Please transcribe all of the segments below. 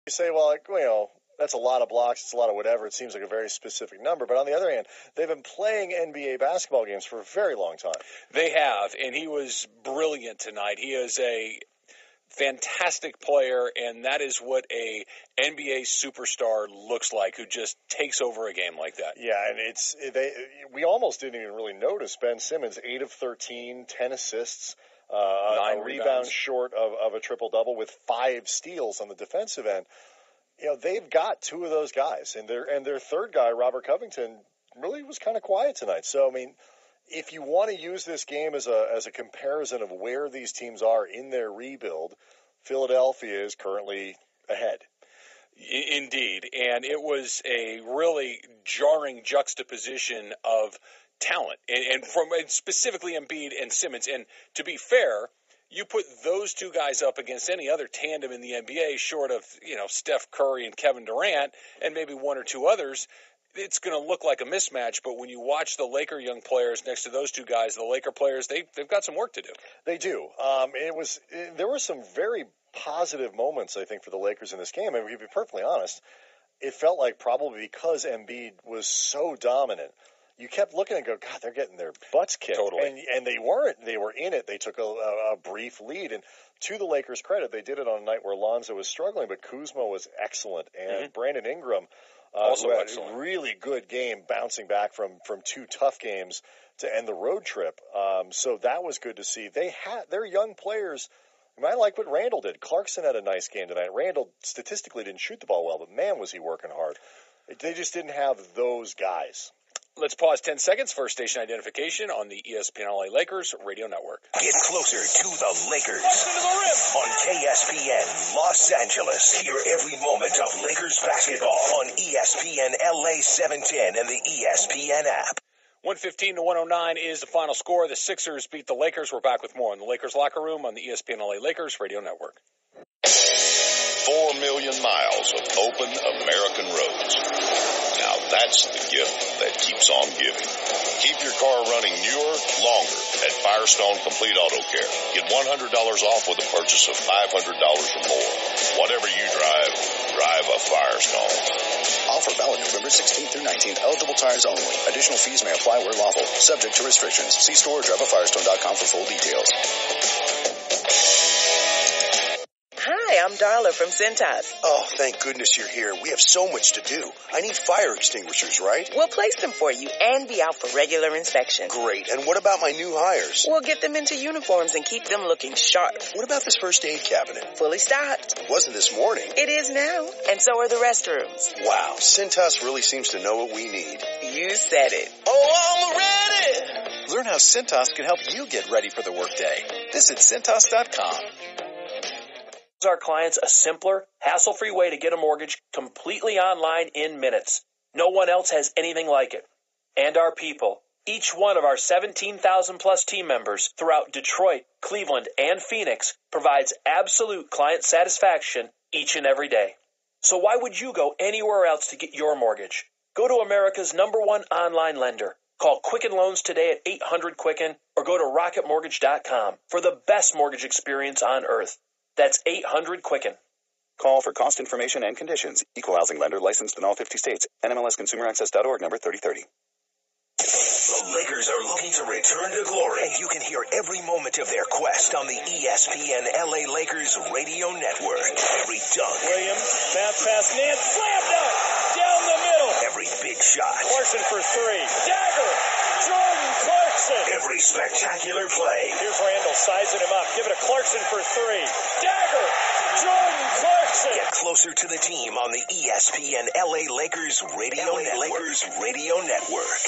You say, well, that's a lot of blocks, it's a lot of whatever. It seems like a very specific number. But on the other hand, they've been playing NBA basketball games for a very long time. They have, and he was brilliant tonight. He is a fantastic player, and that is what a NBA superstar looks like, who just takes over a game like that. Yeah, and we almost didn't even really notice Ben Simmons, 8 of 13, 10 assists, 9 a rebound short of a triple-double with 5 steals on the defensive end. They've got 2 of those guys, and their third guy, Robert Covington, really was kind of quiet tonight. So, I mean, if you want to use this game as a comparison of where these teams are in their rebuild, Philadelphia is currently ahead. Indeed, and it was a really jarring juxtaposition of talent, and specifically Embiid and Simmons. And to be fair, you put those 2 guys up against any other tandem in the NBA, short of Steph Curry and Kevin Durant, and maybe 1 or 2 others, it's going to look like a mismatch. But when you watch the Laker young players next to those 2 guys, the Laker players, they've got some work to do. They do. There were some very positive moments, I think, for the Lakers in this game. And to be perfectly honest, it felt like probably because Embiid was so dominant, you kept looking and go, God, they're getting their butts kicked. Totally. And they weren't. They were in it. They took a brief lead. And to the Lakers' credit, they did it on a night where Lonzo was struggling, but Kuzma was excellent. And Brandon Ingram also had excellent. a really good game bouncing back from 2 tough games to end the road trip. So that was good to see. They're young players. I like what Randall did. Clarkson had a nice game tonight. Randall statistically didn't shoot the ball well, but man, was he working hard. They just didn't have those guys. Let's pause 10 seconds for station identification on the ESPN LA Lakers radio network. Get closer to the Lakers on KSPN Los Angeles. Hear every moment of Lakers basketball on ESPN LA 710 and the ESPN app. 115-109 is the final score. The Sixers beat the Lakers. We're back with more in the Lakers locker room on the ESPN LA Lakers radio network. 4 million miles of open American roads. Now that's the gift that keeps on giving. Keep your car running newer, longer at Firestone Complete Auto Care. Get $100 off with a purchase of $500 or more. Whatever you drive, drive a Firestone. Offer valid November 16th through 19th. Eligible tires only. Additional fees may apply where lawful. Subject to restrictions. See store or driveafirestone.com for full details. Hi, I'm Darla from Cintas. Oh, thank goodness you're here. We have so much to do. I need fire extinguishers, right? We'll place them for you and be out for regular inspection. Great. And what about my new hires? We'll get them into uniforms and keep them looking sharp. What about this first aid cabinet? Fully stocked. It wasn't this morning. It is now. And so are the restrooms. Wow. Cintas really seems to know what we need. You said it. Oh, I'm ready! Learn how Cintas can help you get ready for the workday. Visit Cintas.com. Our clients a simpler, hassle-free way to get a mortgage completely online in minutes. No one else has anything like it. And our people, each one of our 17,000-plus team members throughout Detroit, Cleveland, and Phoenix provides absolute client satisfaction each and every day. So why would you go anywhere else to get your mortgage? Go to America's #1 online lender. Call Quicken Loans today at 800-QUICKEN or go to rocketmortgage.com for the best mortgage experience on earth. That's 800-QUICKEN. Call for cost information and conditions. Equal housing lender licensed in all 50 states. NMLSConsumerAccess.org number 3030. The Lakers are looking to return to glory, and you can hear every moment of their quest on the ESPN LA Lakers radio network. Every dunk. Williams, bounce pass, Nance, slam dunk, down the middle. Every big shot. Clarkson for 3. Dagger, Jordan Clarkson. Every spectacular play. Here's Randall sizing him up. Give it to Clarkson for 3. Dagger, Jordan Clarkson. Get closer to the team on the ESPN LA Lakers radio network.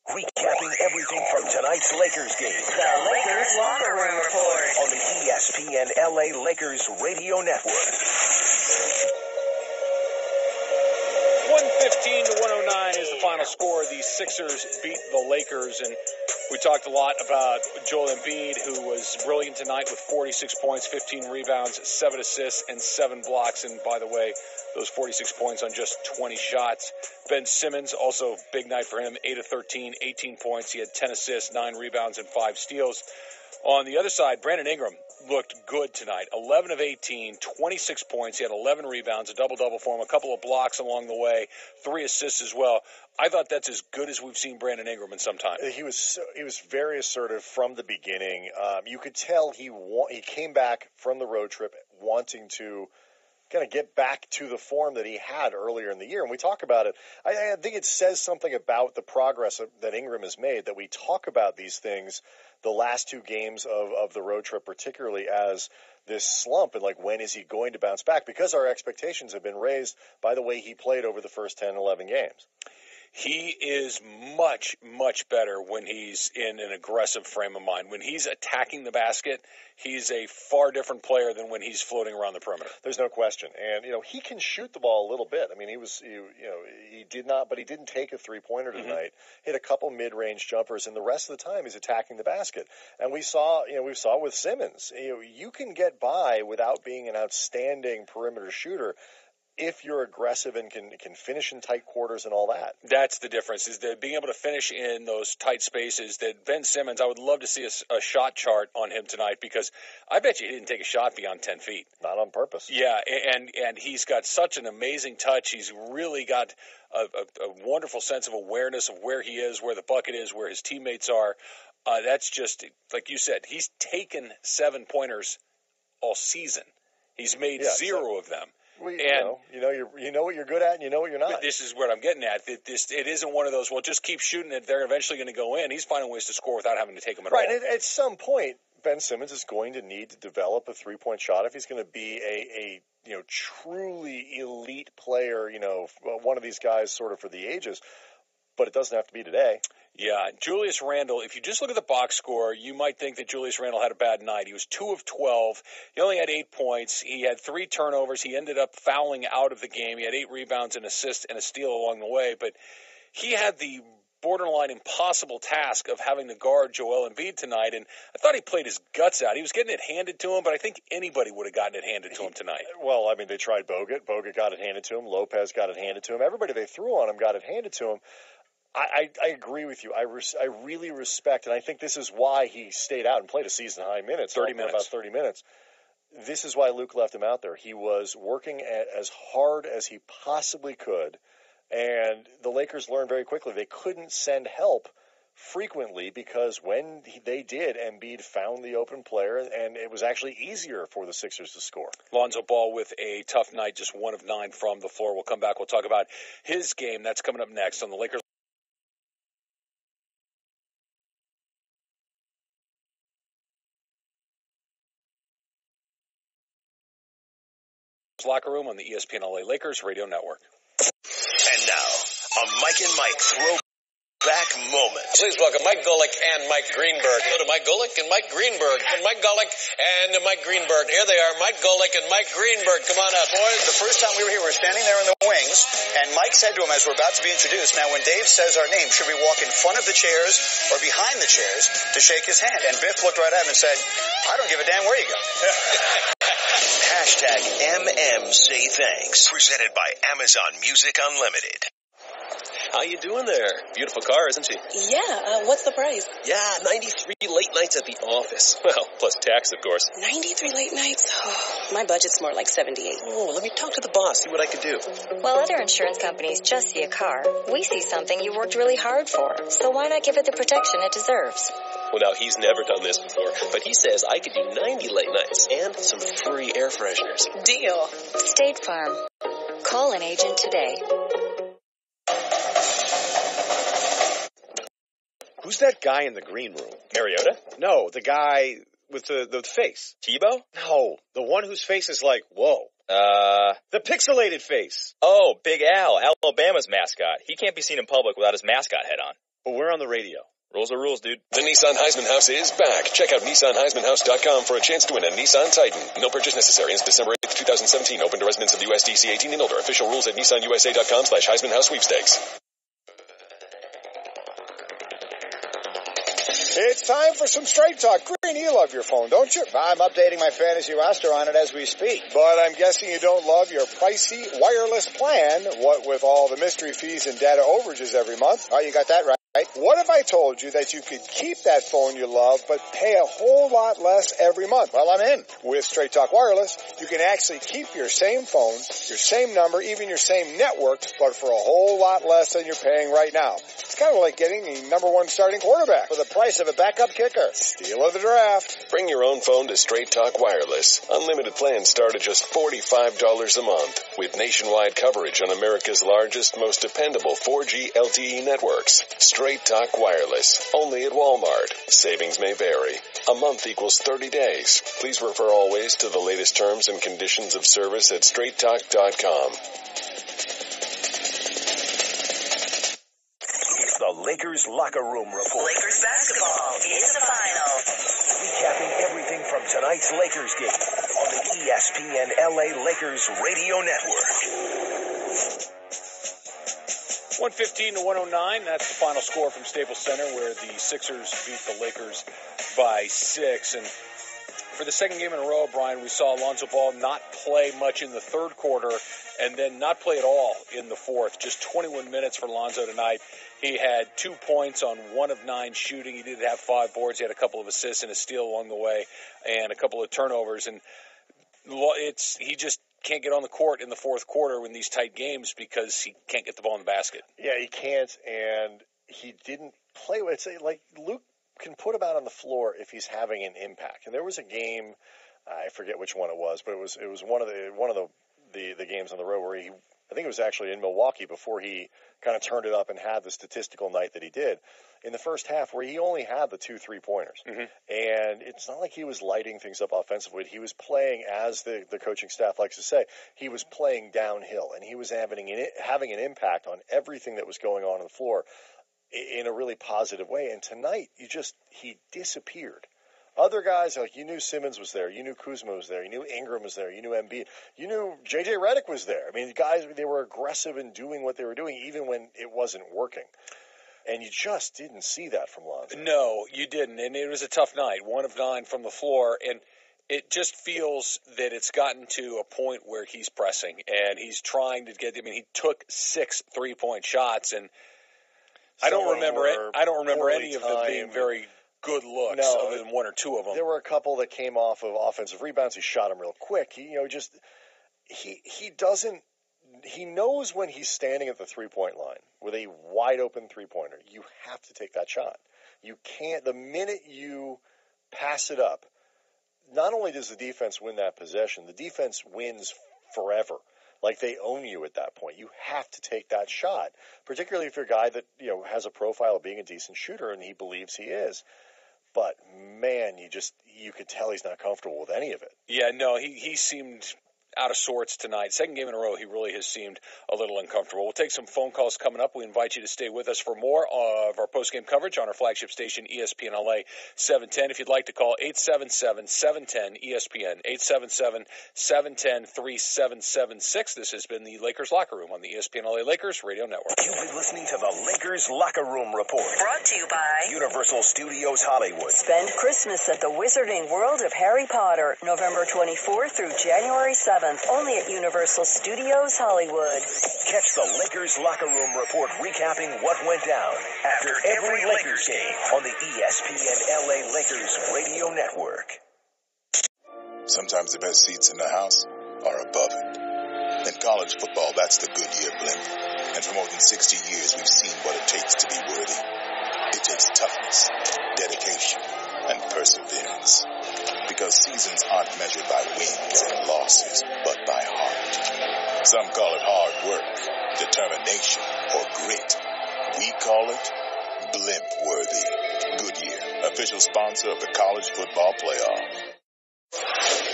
Recapping everything from tonight's Lakers game. The Lakers Locker Room Report. On the ESPN LA Lakers radio network. 115-109 is the final score. The Sixers beat the Lakers, and we talked a lot about Joel Embiid, who was brilliant tonight with 46 points, 15 rebounds, 7 assists, and 7 blocks. And by the way, those 46 points on just 20 shots. Ben Simmons, also big night for him, 8 of 13, 18 points. He had 10 assists, 9 rebounds, and 5 steals. On the other side, Brandon Ingram, looked good tonight. 11 of 18, 26 points. He had 11 rebounds, a double-double for him, a couple of blocks along the way, 3 assists as well. I thought that's as good as we've seen Brandon Ingram in some time. He was very assertive from the beginning. You could tell he came back from the road trip wanting to kind of get back to the form that he had earlier in the year. And we talk about it. I think it says something about the progress that Ingram has made that we talk about these things the last 2 games of the road trip, particularly as this slump and like when is he going to bounce back, because our expectations have been raised by the way he played over the first 10, 11 games. He is much, much better when he's in an aggressive frame of mind. When he's attacking the basket, he's a far different player than when he's floating around the perimeter. There's no question. And, he can shoot the ball a little bit. I mean, he did not, but he didn't take a three-pointer tonight. Hit a couple mid-range jumpers, and the rest of the time he's attacking the basket. And we saw with Simmons, you can get by without being an outstanding perimeter shooter if you're aggressive and can finish in tight quarters and all that. That's the difference, is that being able to finish in those tight spaces. That Ben Simmons, I would love to see a shot chart on him tonight, because I bet you he didn't take a shot beyond 10 feet. Not on purpose. Yeah, and he's got such an amazing touch. He's really got a wonderful sense of awareness of where he is, where the bucket is, where his teammates are. That's just, like you said, he's taken 7-pointers all season. He's made 0 of them. Well, you know what you're good at, and you know what you're not. But this is what I'm getting at. It isn't one of those, well, just keep shooting it. They're eventually going to go in. He's finding ways to score without having to take them at all. Right. At some point, Ben Simmons is going to need to develop a three-point shot if he's going to be a truly elite player. One of these guys sort of for the ages. But it doesn't have to be today. Yeah, Julius Randle, if you just look at the box score, you might think that Julius Randle had a bad night. He was 2 of 12. He only had 8 points. He had 3 turnovers. He ended up fouling out of the game. He had 8 rebounds, an assist, and a steal along the way. But he had the borderline impossible task of having to guard Joel Embiid tonight, and I thought he played his guts out. He was getting it handed to him, but I think anybody would have gotten it handed to him tonight. Well, I mean, they tried Bogut. Bogut got it handed to him. Lopez got it handed to him. Everybody they threw on him got it handed to him. I agree with you. I really respect, and I think this is why he stayed out and played a season-high minutes, 30 minutes. About 30 minutes. This is why Luke left him out there. He was working as hard as he possibly could, and the Lakers learned very quickly they couldn't send help frequently, because when they did, Embiid found the open player, and it was actually easier for the Sixers to score. Lonzo Ball with a tough night, just 1 of 9 from the floor. We'll come back. We'll talk about his game. That's coming up next on the Lakers Locker Room on the ESPN LA Lakers Radio Network. And now, a Mike and Mike throwback moment. Please welcome Mike Golick and Mike Greenberg. Go to Mike Golick and Mike Greenberg. And Mike Golick and Mike Greenberg. Here they are, Mike Golick and Mike Greenberg. Come on up, boys. The first time we were here, we were standing there in the wings, and Mike said to him as we're about to be introduced, now when Dave says our name, should we walk in front of the chairs or behind the chairs to shake his hand? And Biff looked right at him and said, I don't give a damn where you go. Hashtag MM Say Thanks. Presented by Amazon Music Unlimited. How you doing there? Beautiful car, isn't she? Yeah, what's the price? Yeah, 93 late nights at the office. Well, plus tax, of course. 93 late nights? Oh, my budget's more like 78. Oh, let me talk to the boss, see what I could do. While other insurance companies just see a car, we see something you worked really hard for. So why not give it the protection it deserves? Well, now, he's never done this before, but he says I could do 90 late nights and some free air fresheners. Deal. State Farm. Call an agent today. Who's that guy in the green room? Mariota? No, the guy with the face. Tebow? No, the one whose face is like, whoa. The pixelated face. Oh, Big Al, Alabama's mascot. He can't be seen in public without his mascot head on. But we're on the radio. Rules are rules, dude. The Nissan Heisman House is back. Check out NissanHeismanHouse.com for a chance to win a Nissan Titan. No purchase necessary. Ends December 8th, 2017. Open to residents of the USDC 18 and older. Official rules at NissanUSA.com/Heisman House Sweepstakes. It's time for some straight talk. Green, you love your phone, don't you? I'm updating my fantasy roster on it as we speak. But I'm guessing you don't love your pricey wireless plan, what with all the mystery fees and data overages every month. Oh, you got that right. Right? What if I told you that you could keep that phone you love, but pay a whole lot less every month? Well, I'm in. With Straight Talk Wireless, you can actually keep your same phone, your same number, even your same network, but for a whole lot less than you're paying right now. It's kind of like getting the number one starting quarterback for the price of a backup kicker. Steal of the draft. Bring your own phone to Straight Talk Wireless. Unlimited plans start at just $45 a month with nationwide coverage on America's largest, most dependable 4G LTE networks. Straight Talk Wireless. Only at Walmart. Savings may vary. A month equals 30 days. Please refer always to the latest terms and conditions of service at straighttalk.com. It's the Lakers Locker Room Report. Lakers basketball is the final. Recapping everything from tonight's Lakers game on the ESPN LA Lakers Radio Network. 115 to 109. That's the final score from Staples Center, where the Sixers beat the Lakers by 6. And for the second game in a row, Brian, we saw Lonzo Ball not play much in the third quarter and then not play at all in the fourth. Just 21 minutes for Lonzo tonight. He had 2 points on 1 of 9 shooting. He did have 5 boards. He had a couple of assists and a steal along the way and a couple of turnovers. And he just can't get on the court in the fourth quarter in these tight games because he can't get the ball in the basket. Yeah, he can't, and he didn't play with it. Like, Luke can put him out on the floor if he's having an impact. And there was a game, I forget which one it was, but it was one of the games on the road where I think it was actually in Milwaukee before he kind of turned it up and had the statistical night that he did in the first half, where he only had the 2 3-pointers. Mm-hmm. And it's not like he was lighting things up offensively. He was playing, as the coaching staff likes to say, he was playing downhill, and he was having an impact on everything that was going on the floor in a really positive way. And tonight, he disappeared. Other guys, like, you knew Simmons was there, you knew Kuzma was there, you knew Ingram was there, you knew Embiid, you knew J.J. Redick was there. I mean, the guys, they were aggressive in doing what they were doing, even when it wasn't working. And you just didn't see that from Lonzo. No, you didn't. And it was a tough night, 1 of 9 from the floor. And it just feels that it's gotten to a point where he's pressing and he's trying to get. I mean, he took 6 3-point shots, and I don't remember any of them being very good looks, other than 1 or 2 of them. There were a couple that came off of offensive rebounds. He shot them real quick. He knows when he's standing at the 3-point line with a wide open 3-pointer, you have to take that shot. You can't. The minute you pass it up, not only does the defense win that possession, the defense wins forever. Like, they own you at that point. You have to take that shot, particularly if you're a guy that, has a profile of being a decent shooter, and he believes he is. But, man, you could tell he's not comfortable with any of it. Yeah, no, he seemed out of sorts tonight. Second game in a row, he really has seemed a little uncomfortable. We'll take some phone calls coming up. We invite you to stay with us for more of our postgame coverage on our flagship station, ESPN LA 710. If you'd like to call, 877-710-ESPN, 877-710-3776. This has been the Lakers Locker Room on the ESPN LA Lakers Radio Network. You've been listening to the Lakers Locker Room Report. Brought to you by Universal Studios Hollywood. Spend Christmas at the Wizarding World of Harry Potter, November 24th through January 7th. Only at Universal Studios Hollywood. Catch the Lakers Locker Room Report recapping what went down after every Lakers game on the ESPN LA Lakers Radio Network. Sometimes the best seats in the house are above it. In college football, that's the Goodyear blimp. And for more than 60 years, we've seen what it takes to be worthy. It takes toughness, dedication, and perseverance. Because seasons aren't measured by wins and losses, but by heart. Some call it hard work, determination, or grit. We call it blimp-worthy. Goodyear, official sponsor of the College Football Playoff.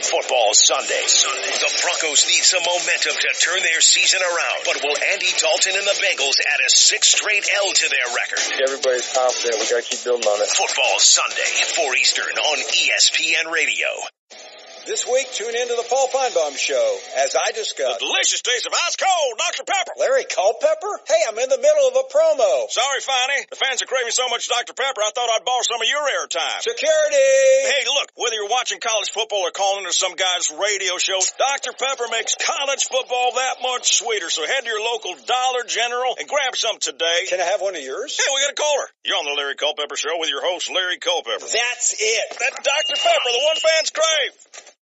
Football Sunday. The Broncos need some momentum to turn their season around. But will Andy Dalton and the Bengals add a 6th straight L to their record? Everybody's confident. We got to keep building on it. Football Sunday, 4 Eastern on ESPN Radio. This week, tune into the Paul Feinbaum Show as I discuss the delicious taste of ice cold Dr. Pepper. Larry Culpepper? Hey, I'm in the middle of a promo. Sorry, Finey. The fans are craving so much Dr. Pepper, I thought I'd borrow some of your airtime. Security! Hey, look, whether you're watching college football or calling into some guy's radio show, Dr. Pepper makes college football that much sweeter. So head to your local Dollar General and grab some today. Can I have one of yours? Hey, we got a caller. You're on the Larry Culpepper Show with your host, Larry Culpepper. That's it. That's Dr. Pepper, the one fans crave.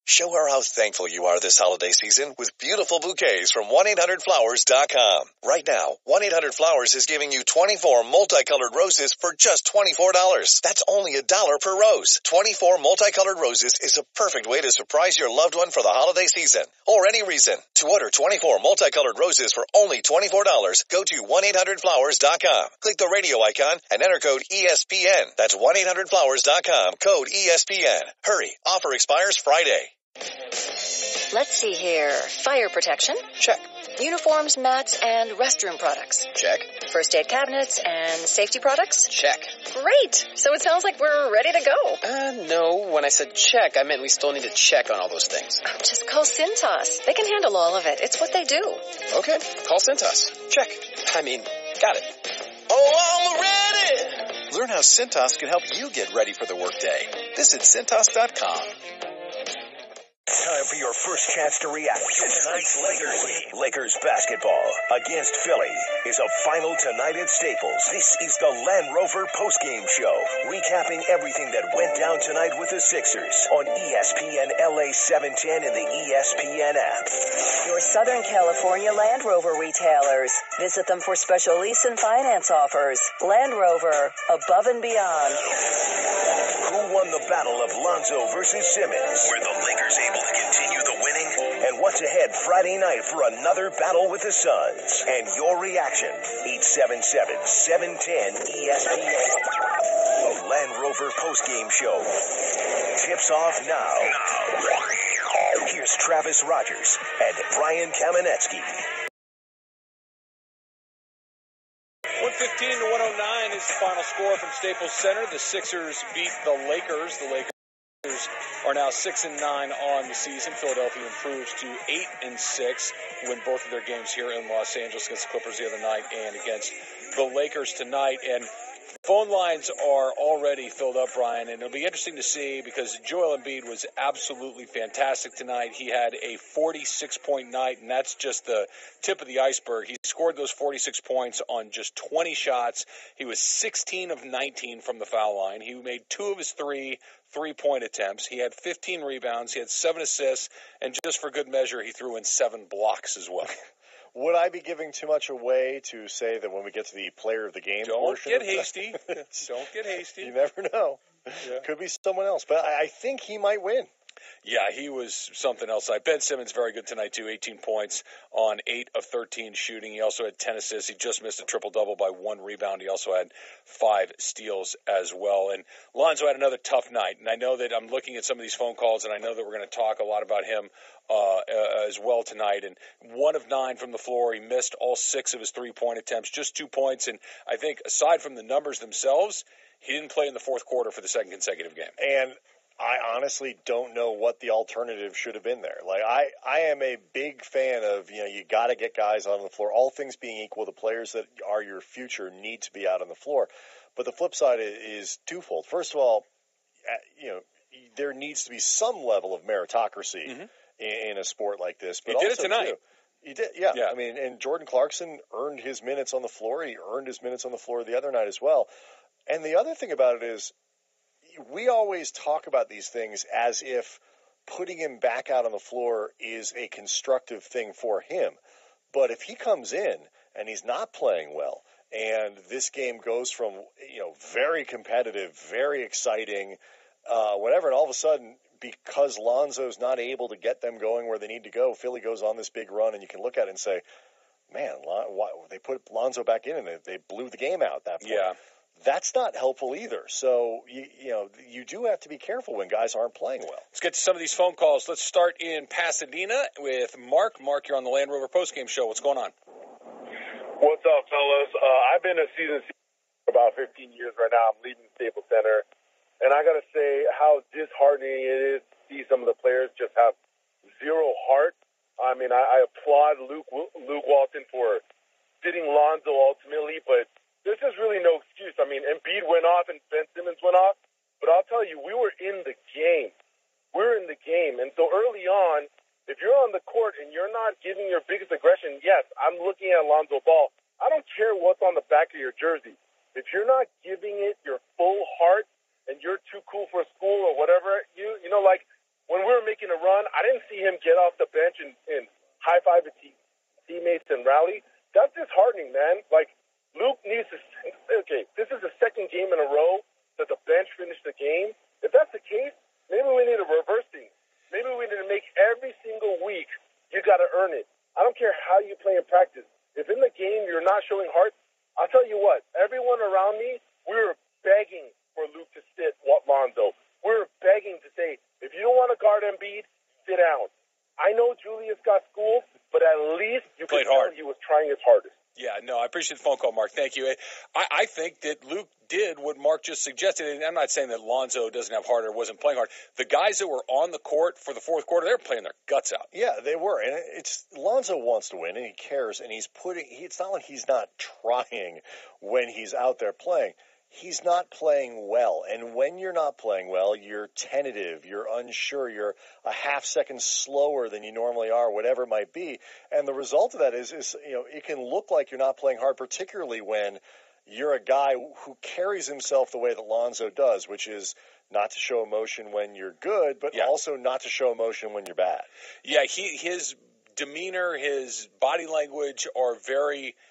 Show her how thankful you are this holiday season with beautiful bouquets from 1-800-Flowers.com. Right now, 1-800-Flowers is giving you 24 multicolored roses for just $24. That's only $1 per rose. 24 multicolored roses is a perfect way to surprise your loved one for the holiday season or any reason. To order 24 multicolored roses for only $24, go to 1-800-Flowers.com. Click the radio icon and enter code ESPN. That's 1-800-Flowers.com, code ESPN. Hurry, offer expires Friday. Let's see here. Fire protection? Check. Uniforms, mats, and restroom products? Check. First aid cabinets and safety products? Check. Great! So it sounds like we're ready to go. No. When I said check, I meant we still need to check on all those things. Just call Cintas. They can handle all of it. It's what they do. Okay. Call Cintas. Check. I mean, got it. Oh, I'm ready! Learn how Cintas can help you get ready for the workday. Visit Cintas.com. Time for your first chance to react to tonight's Lakers game. Lakers basketball against Philly is a final tonight at Staples. This is the Land Rover postgame show, recapping everything that went down tonight with the Sixers on ESPN LA 710 and the ESPN app. Your Southern California Land Rover retailers. Visit them for special lease and finance offers. Land Rover, above and beyond. Who won the battle of Lonzo versus Simmons? Were the Lakers able to continue the winning? And what's ahead Friday night for another battle with the Suns? And your reaction, 877-710-ESPN. The Land Rover postgame show tips off now. Here's Travis Rogers and Brian Kamenetsky. 115 to 109 is the final score from Staples Center. The Sixers beat the Lakers. The Lakers are now 6-9 on the season. Philadelphia improves to 8-6, win both of their games here in Los Angeles against the Clippers the other night and against the Lakers tonight. And phone lines are already filled up, Brian, and it'll be interesting to see because Joel Embiid was absolutely fantastic tonight. He had a 46-point night, and that's just the tip of the iceberg. He scored those 46 points on just 20 shots. He was 16 of 19 from the foul line. He made 2 of his 3 three-point attempts. He had 15 rebounds. He had 7 assists, and just for good measure, he threw in 7 blocks as well. Would I be giving too much away to say that when we get to the player of the game portion? Don't get hasty. Don't get hasty. You never know. Yeah. Could be someone else. But I think he might win. Yeah, he was something else. Ben Simmons very good tonight, too. 18 points on 8 of 13 shooting. He also had 10 assists. He just missed a triple-double by 1 rebound. He also had 5 steals as well. And Lonzo had another tough night. And I know that I'm looking at some of these phone calls, and I know that we're going to talk a lot about him as well tonight. And 1 of 9 from the floor. He missed all 6 of his three-point attempts, just 2 points. And I think aside from the numbers themselves, he didn't play in the fourth quarter for the second consecutive game. And I honestly don't know what the alternative should have been there. Like I am a big fan of, you got to get guys out on the floor. All things being equal, the players that are your future need to be out on the floor. But the flip side is twofold. First of all, there needs to be some level of meritocracy in a sport like this. But he did also, it tonight. Too, he did, yeah. I mean, and Jordan Clarkson earned his minutes on the floor. He earned his minutes on the floor the other night as well. And the other thing about it is, we always talk about these things as if putting him back out on the floor is a constructive thing for him. But if he comes in and he's not playing well, and this game goes from, very competitive, very exciting, whatever, and all of a sudden, because Lonzo's not able to get them going where they need to go, Philly goes on this big run, and you can look at it and say, man, why, they put Lonzo back in and they blew the game out that point. Yeah. That's not helpful either. So, you do have to be careful when guys aren't playing well. Let's get to some of these phone calls. Let's start in Pasadena with Mark. Mark, you're on the Land Rover postgame show. What's going on? What's up, fellas? I've been a season for about 15 years right now. I'm leading Staples Center. And I got to say how disheartening it is see some of the players just have zero heart. I mean, I applaud Luke Walton for sitting Lonzo ultimately, but there's just really no excuse. I mean, Embiid went off and Ben Simmons went off, but I'll tell you, we were in the game. We're in the game. And so early on, if you're on the court and you're not giving your biggest aggression, yes, I'm looking at Lonzo Ball. I don't care what's on the back of your jersey. If you're not giving it your full heart and you're too cool for school or whatever, you know, like when we were making a run, I didn't see him get off the bench and high-five his teammates and rally. That's disheartening, man. Like, Luke needs to – okay, this is the second game in a row that the bench finished the game. If that's the case, maybe we need to reverse things. Maybe we need to make every single week you got to earn it. I don't care how you play in practice. If in the game you're not showing heart, I'll tell you what, everyone around me, we were begging for Luke to sit Lonzo. We were begging to say, if you don't want to guard Embiid, sit down. I know Julius got schooled, but at least you could tell he was trying his hardest. Yeah, no, I appreciate the phone call, Mark. Thank you. I think that Luke did what Mark just suggested, and I'm not saying that Lonzo doesn't have heart or wasn't playing hard. The guys that were on the court for the fourth quarter, they were playing their guts out. Yeah, they were, and it's Lonzo wants to win, and he cares, and it's not like he's not trying when he's out there playing. He's not playing well, and when you're not playing well, you're tentative, you're unsure, you're a half second slower than you normally are, whatever it might be. And the result of that is it can look like you're not playing hard, particularly when you're a guy who carries himself the way that Lonzo does, which is not to show emotion when you're good, but also not to show emotion when you're bad. Yeah, his demeanor, his body language are very –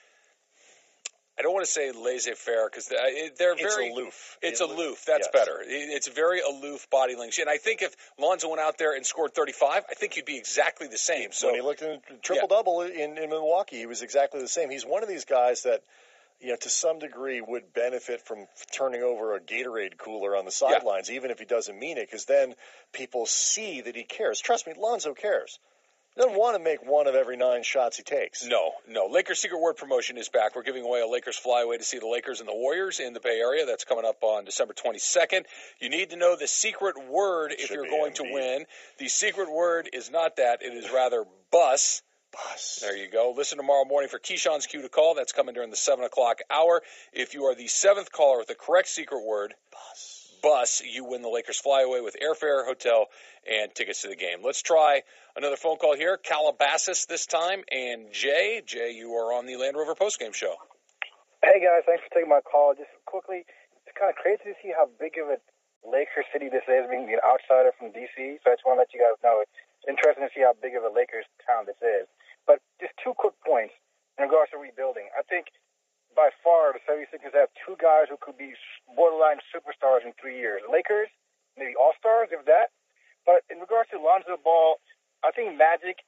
I don't want to say laissez-faire because they're very aloof. It's aloof. That's better. It's very aloof body language. And I think if Lonzo went out there and scored 35, I think he'd be exactly the same. So when he looked in triple-double in Milwaukee, he was exactly the same. He's one of these guys that, to some degree would benefit from turning over a Gatorade cooler on the sidelines, even if he doesn't mean it, because then people see that he cares. Trust me, Lonzo cares. He doesn't want to make one of every 9 shots he takes. No. Lakers Secret Word promotion is back. We're giving away a Lakers flyaway to see the Lakers and the Warriors in the Bay Area. That's coming up on December 22nd. You need to know the secret word if you're going to win. The secret word is not that. It is rather bus. Bus. There you go. Listen tomorrow morning for Keyshawn's cue to call. That's coming during the 7 o'clock hour. If you are the 7th caller with the correct secret word, bus, you win the Lakers flyaway with airfare, hotel, and tickets to the game. Let's try another phone call here. Calabasas this time, and Jay, you are on the Land Rover postgame show. Hey, guys. Thanks for taking my call. Just quickly, it's kind of crazy to see how big of a Lakers city this is, being an outsider from D.C., so I just want to let you guys know it's interesting to see how big of a Lakers town this is. But just 2 quick points in regards to rebuilding. I think by far, the 76ers have 2 guys who could be borderline superstars in 3 years. Lakers, maybe all-stars, if that. But in regards to Lonzo Ball, I think Magic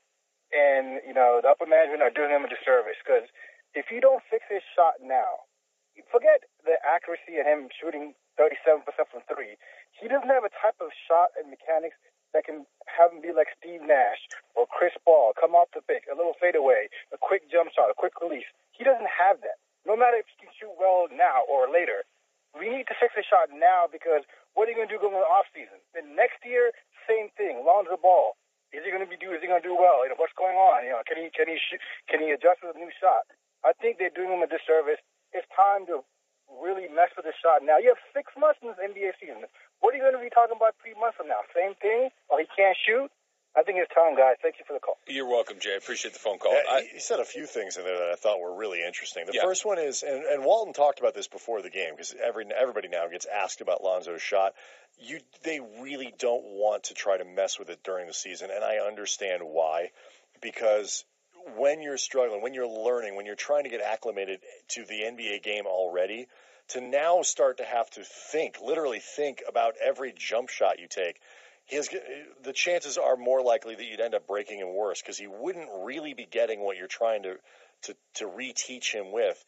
and, the upper management are doing him a disservice. Because if you don't fix his shot now, forget the accuracy of him shooting 37% from 3. He doesn't have a type of shot and mechanics that can have him be like Steve Nash or Chris Paul, come off the pick, a little fadeaway, a quick jump shot, a quick release. He doesn't have that. No matter if you can shoot well now or later, we need to fix the shot now because what are you going to do going in the offseason? Then next year, same thing. Lonzo Ball, is he going to do well? What's going on? Can he adjust with a new shot? I think they're doing him a disservice. It's time to really mess with the shot now. You have 6 months in this NBA season. What are you going to be talking about 3 months from now? Same thing? Or he can't shoot? I think it's time, guys. Thank you for the call. You're welcome, Jay. Appreciate the phone call. He said a few things in there that I thought were really interesting. The first one is, and Walton talked about this before the game, because everybody now gets asked about Lonzo's shot. They really don't want to try to mess with it during the season, and I understand why. Because when you're struggling, when you're learning, when you're trying to get acclimated to the NBA game already, to now start to have to literally think about every jump shot you take, the chances are more likely that you'd end up breaking him worse because he wouldn't really be getting what you're trying to reteach him with,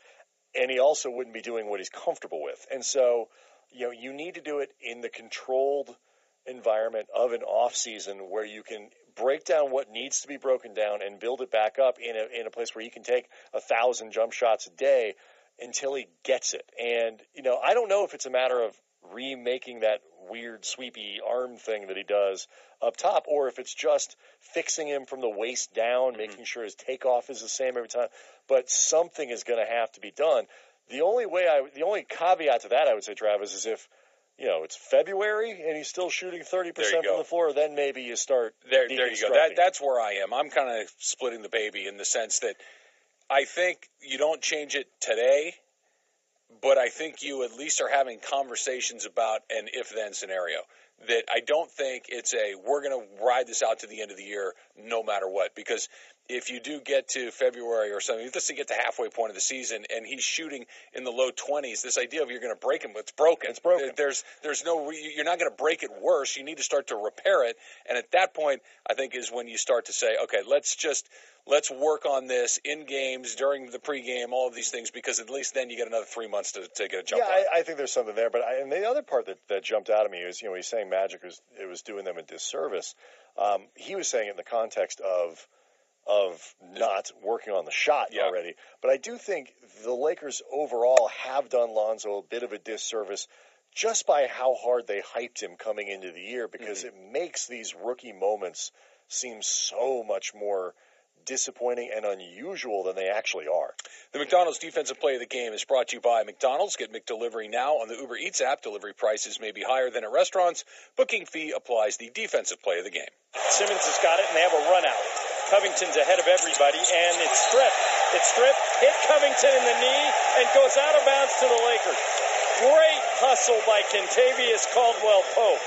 and he also wouldn't be doing what he's comfortable with. And so, you need to do it in the controlled environment of an off season where you can break down what needs to be broken down and build it back up in a place where he can take 1,000 jump shots a day until he gets it. And I don't know if it's a matter of remaking that weird sweepy arm thing that he does up top, or if it's just fixing him from the waist down, making sure his takeoff is the same every time. But something is going to have to be done. The only caveat to that, I would say, Travis, is if it's February and he's still shooting 30% from the floor, then maybe you start. There you go. That's where I am. I'm kind of splitting the baby in the sense that I think you don't change it today, but I think you at least are having conversations about an if-then scenario. That I don't think it's we're going to ride this out to the end of the year no matter what. Because if you do get to February or something, let's say get to halfway point of the season and he's shooting in the low 20s, this idea of you're going to break him, it's broken. It's broken. There's no you're not going to break it worse. You need to start to repair it. And at that point, I think is when you start to say, okay, let's work on this in games, during the pregame, all of these things, because at least then you get another 3 months to get a jump on. I think there's something there. But and the other part that jumped out at me is, he's saying Magic was doing them a disservice. He was saying it in the context of not working on the shot already. But I do think the Lakers overall have done Lonzo a bit of a disservice just by how hard they hyped him coming into the year, because it makes these rookie moments seem so much more disappointing and unusual than they actually are. The McDonald's Defensive Play of the Game is brought to you by McDonald's. Get McDelivery now on the Uber Eats app. Delivery prices may be higher than at restaurants. Booking fee applies. The Defensive Play of the Game. Simmons has got it, and they have a run out. Covington's ahead of everybody, and it's stripped. Hit Covington in the knee, and goes out of bounds to the Lakers. Great hustle by Kentavious Caldwell-Pope,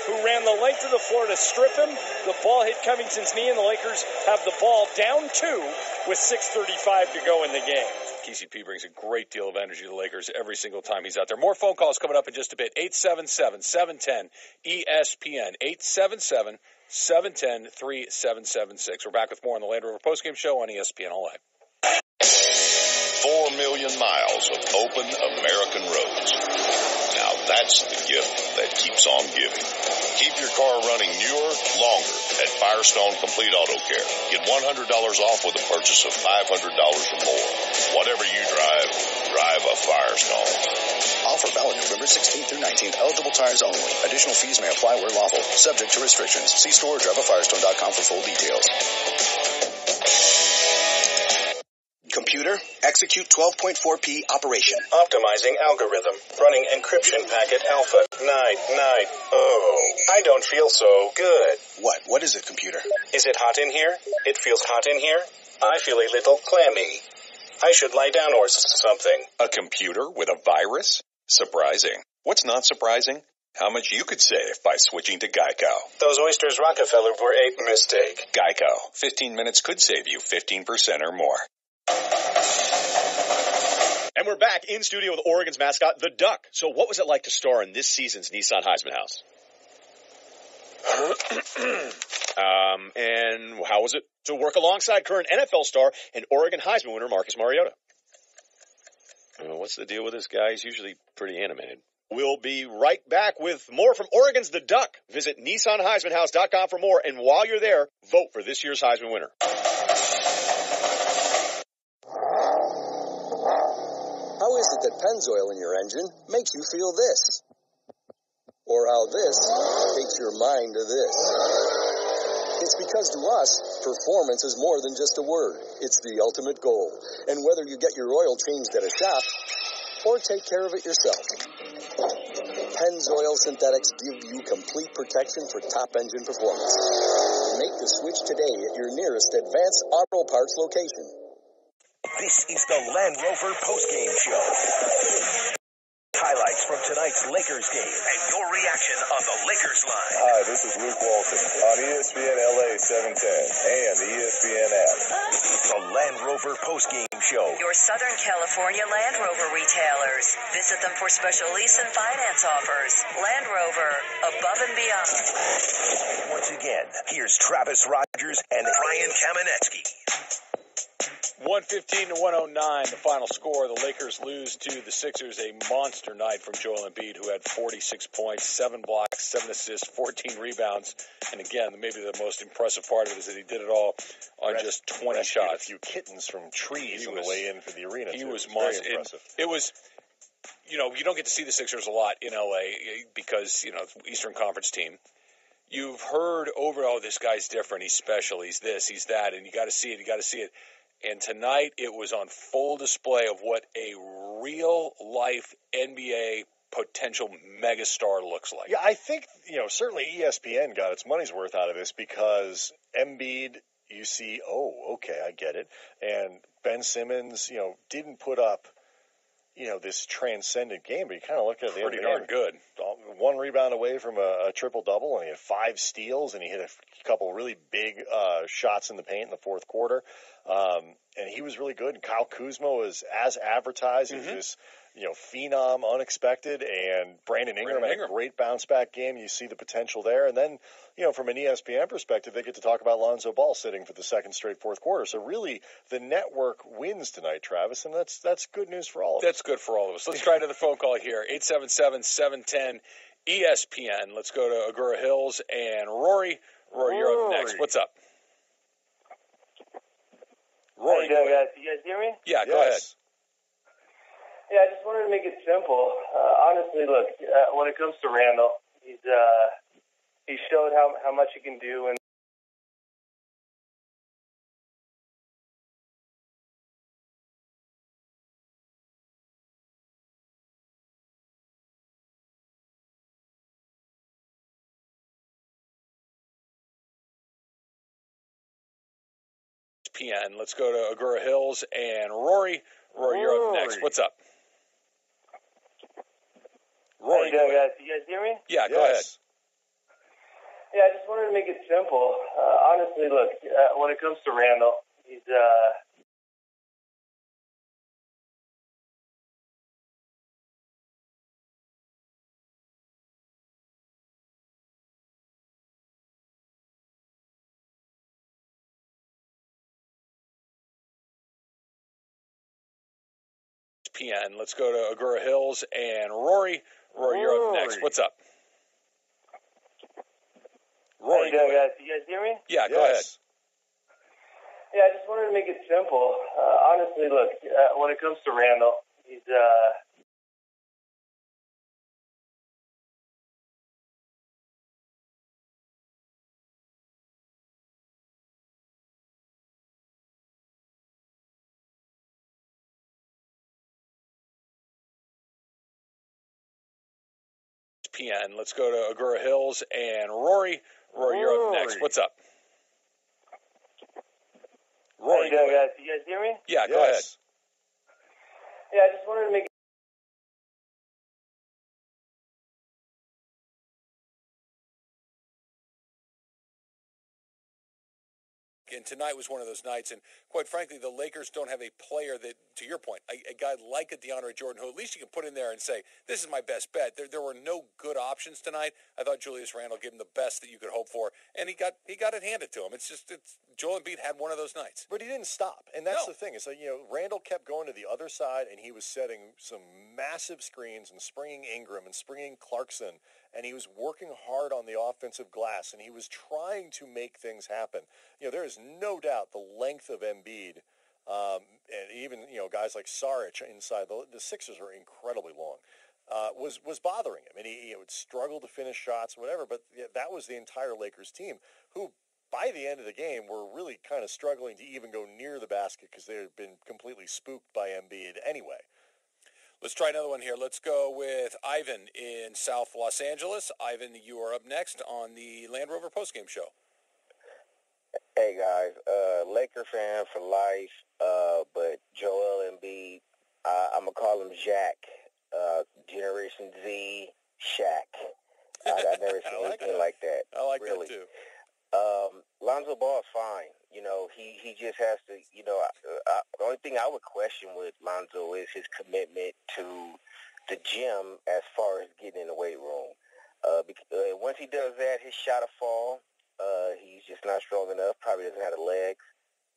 who ran the length of the floor to strip him. The ball hit Covington's knee, and the Lakers have the ball down 2 with 6:35 to go in the game. KCP brings a great deal of energy to the Lakers every single time he's out there. More phone calls coming up in just a bit. 877-710-ESPN. 877-710-3776. We're back with more on the Land Rover Postgame Show on ESPN All Night. 4 million miles of open American roads. Now that's the gift that keeps on giving. Keep your car running newer, longer at Firestone Complete Auto Care. Get $100 off with a purchase of $500 or more. Whatever you drive, drive a Firestone. Offer valid November 16th through 19th. Eligible tires only. Additional fees may apply where lawful. Subject to restrictions. See store or drivefirestone.com for full details. Computer, execute 12.4p operation. Optimizing algorithm. Running encryption packet alpha 990. Oh, I don't feel so good. What is it, computer? Is it hot in here? It feels hot in here. I feel a little clammy. I should lie down or something. A computer with a virus? Surprising. What's not surprising? How much you could save by switching to Geico. Those oysters Rockefeller were a mistake. Geico. 15 minutes could save you 15% or more. And we're back in studio with Oregon's mascot, the Duck. So what was it like to star in this season's Nissan Heisman House? And how was it to work alongside current NFL star and Oregon Heisman winner Marcus Mariota? What's the deal with this guy? He's usually pretty animated. We'll be right back with more from Oregon's The Duck. Visit NissanHeismanHouse.com for more. And while you're there, vote for this year's Heisman winner. How is it that Pennzoil in your engine makes you feel this? Or how this takes your mind to this? It's because to us, performance is more than just a word. It's the ultimate goal. And whether you get your oil changed at a shop or take care of it yourself, Pennzoil Synthetics give you complete protection for top engine performance. Make the switch today at your nearest Advanced Auto Parts location. This is the Land Rover Postgame Show. Highlights from tonight's Lakers game and your reaction on the Lakers line. Hi, this is Luke Walton on ESPN LA 710 and the ESPN app. The Land Rover Postgame Show. Your Southern California Land Rover retailers. Visit them for special lease and finance offers. Land Rover, above and beyond. Once again, here's Travis Rogers and Ryan Kamenetsky. 115-109, the final score. The Lakers lose to the Sixers. A monster night from Joel Embiid, who had 46 points, 7 blocks, 7 assists, 14 rebounds. And again, maybe the most impressive part of it is that he did it all on just 20 shots. A few kittens from trees on the way in for the arena. He was monster. It was you don't get to see the Sixers a lot in LA because, Eastern Conference team. You've heard over, this guy's different, he's special, he's this, he's that, and you got to see it. And tonight it was on full display of what a real-life NBA potential megastar looks like. Yeah, I think, certainly ESPN got its money's worth out of this because Embiid, you see, okay, I get it. And Ben Simmons, didn't put up, this transcendent game, but you kind of look at the pretty darn good. 1 rebound away from a triple-double, and he had 5 steals, and he hit a couple really big shots in the paint in the fourth quarter. And he was really good. And Kyle Kuzma was as advertised. He was this, phenom, unexpected. And Brandon Ingram had a great bounce-back game. You see the potential there. And then, from an ESPN perspective, they get to talk about Lonzo Ball sitting for the second straight fourth quarter. So really, the network wins tonight, Travis, and that's good news for all of us. That's good for all of us. Let's try another phone call here, 877-710-ESPN. Let's go to Agoura Hills and Rory. Rory, you're up next. What's up? Rory, how you doing, guys? You guys hear me? Yeah, go ahead. Yeah, I just wanted to make it simple. Honestly, look, when it comes to Randall, he showed how much he can do, and ESPN. Let's go to Agoura Hills and Rory. Rory, you're up next. What's up? Rory, how you doing, guys? You guys hear me? Yeah, go ahead. Yeah, I just wanted to make it simple. Honestly, look, when it comes to Randall, he's ESPN. Let's go to Agoura Hills and Rory. Rory, you're up next. What's up? Rory, how you doing, guys? You guys hear me? Yeah, go ahead. Yeah, I just wanted to make it simple. Honestly, look, when it comes to Randall, he's ESPN. Let's go to Agoura Hills and Rory. Rory, you're up next. What's up? Rory, how you doing, guys? You guys hear me? Yeah, go ahead. Yeah, I just wanted to make it And tonight was one of those nights, and quite frankly, the Lakers don't have a player that, to your point, a guy like a DeAndre Jordan, who at least you can put in there and say, this is my best bet. There were no good options tonight. I thought Julius Randle gave him the best that you could hope for, and he got it handed to him. It's Joel Embiid had one of those nights. But he didn't stop, and that's the thing. Is that, Randle kept going to the other side, and he was setting some massive screens and springing Ingram and springing Clarkson, and he was working hard on the offensive glass, and he was trying to make things happen. There is no doubt the length of Embiid, and even guys like Saric inside the Sixers are incredibly long, was bothering him, and he would struggle to finish shots, whatever. But that was the entire Lakers team, who by the end of the game were really kind of struggling to even go near the basket because they had been completely spooked by Embiid anyway. Let's try another one here. Let's go with Ivan in South Los Angeles. Ivan, you are up next on the Land Rover postgame show. Hey guys, Laker fan for life, but Joel Embiid, I'm gonna call him Jack, Generation Z, Shaq. I've never seen anything like that. I like really. that too. Lonzo Ball's fine. He just has to. The only thing I would question with Lonzo is his commitment to the gym as far as getting in the weight room. Once he does that, his shot will fall. He's just not strong enough. Probably doesn't have the legs.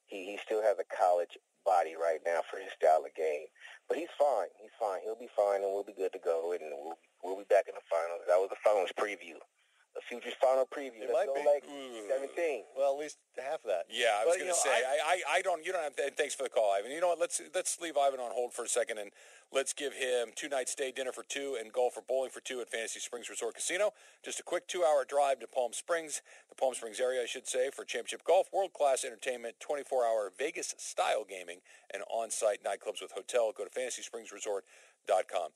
He still has a college body right now for his style of game. But he's fine. He's fine. He'll be fine, and we'll be good to go. And we'll be back in the finals. That was the finals preview. The future your final preview. It might be. Like 17. Well, at least half of that. Yeah, I was going to say, I don't. You don't have to. Thanks for the call, Ivan. You know what? Let's leave Ivan on hold for a second, and let's give him 2-night stay, dinner for 2, and golf or bowling for 2 at Fantasy Springs Resort Casino. Just a quick 2-hour drive to Palm Springs, the Palm Springs area, I should say, for championship golf, world-class entertainment, 24-hour Vegas-style gaming, and on-site nightclubs with hotel. Go to FantasySpringsResort.com.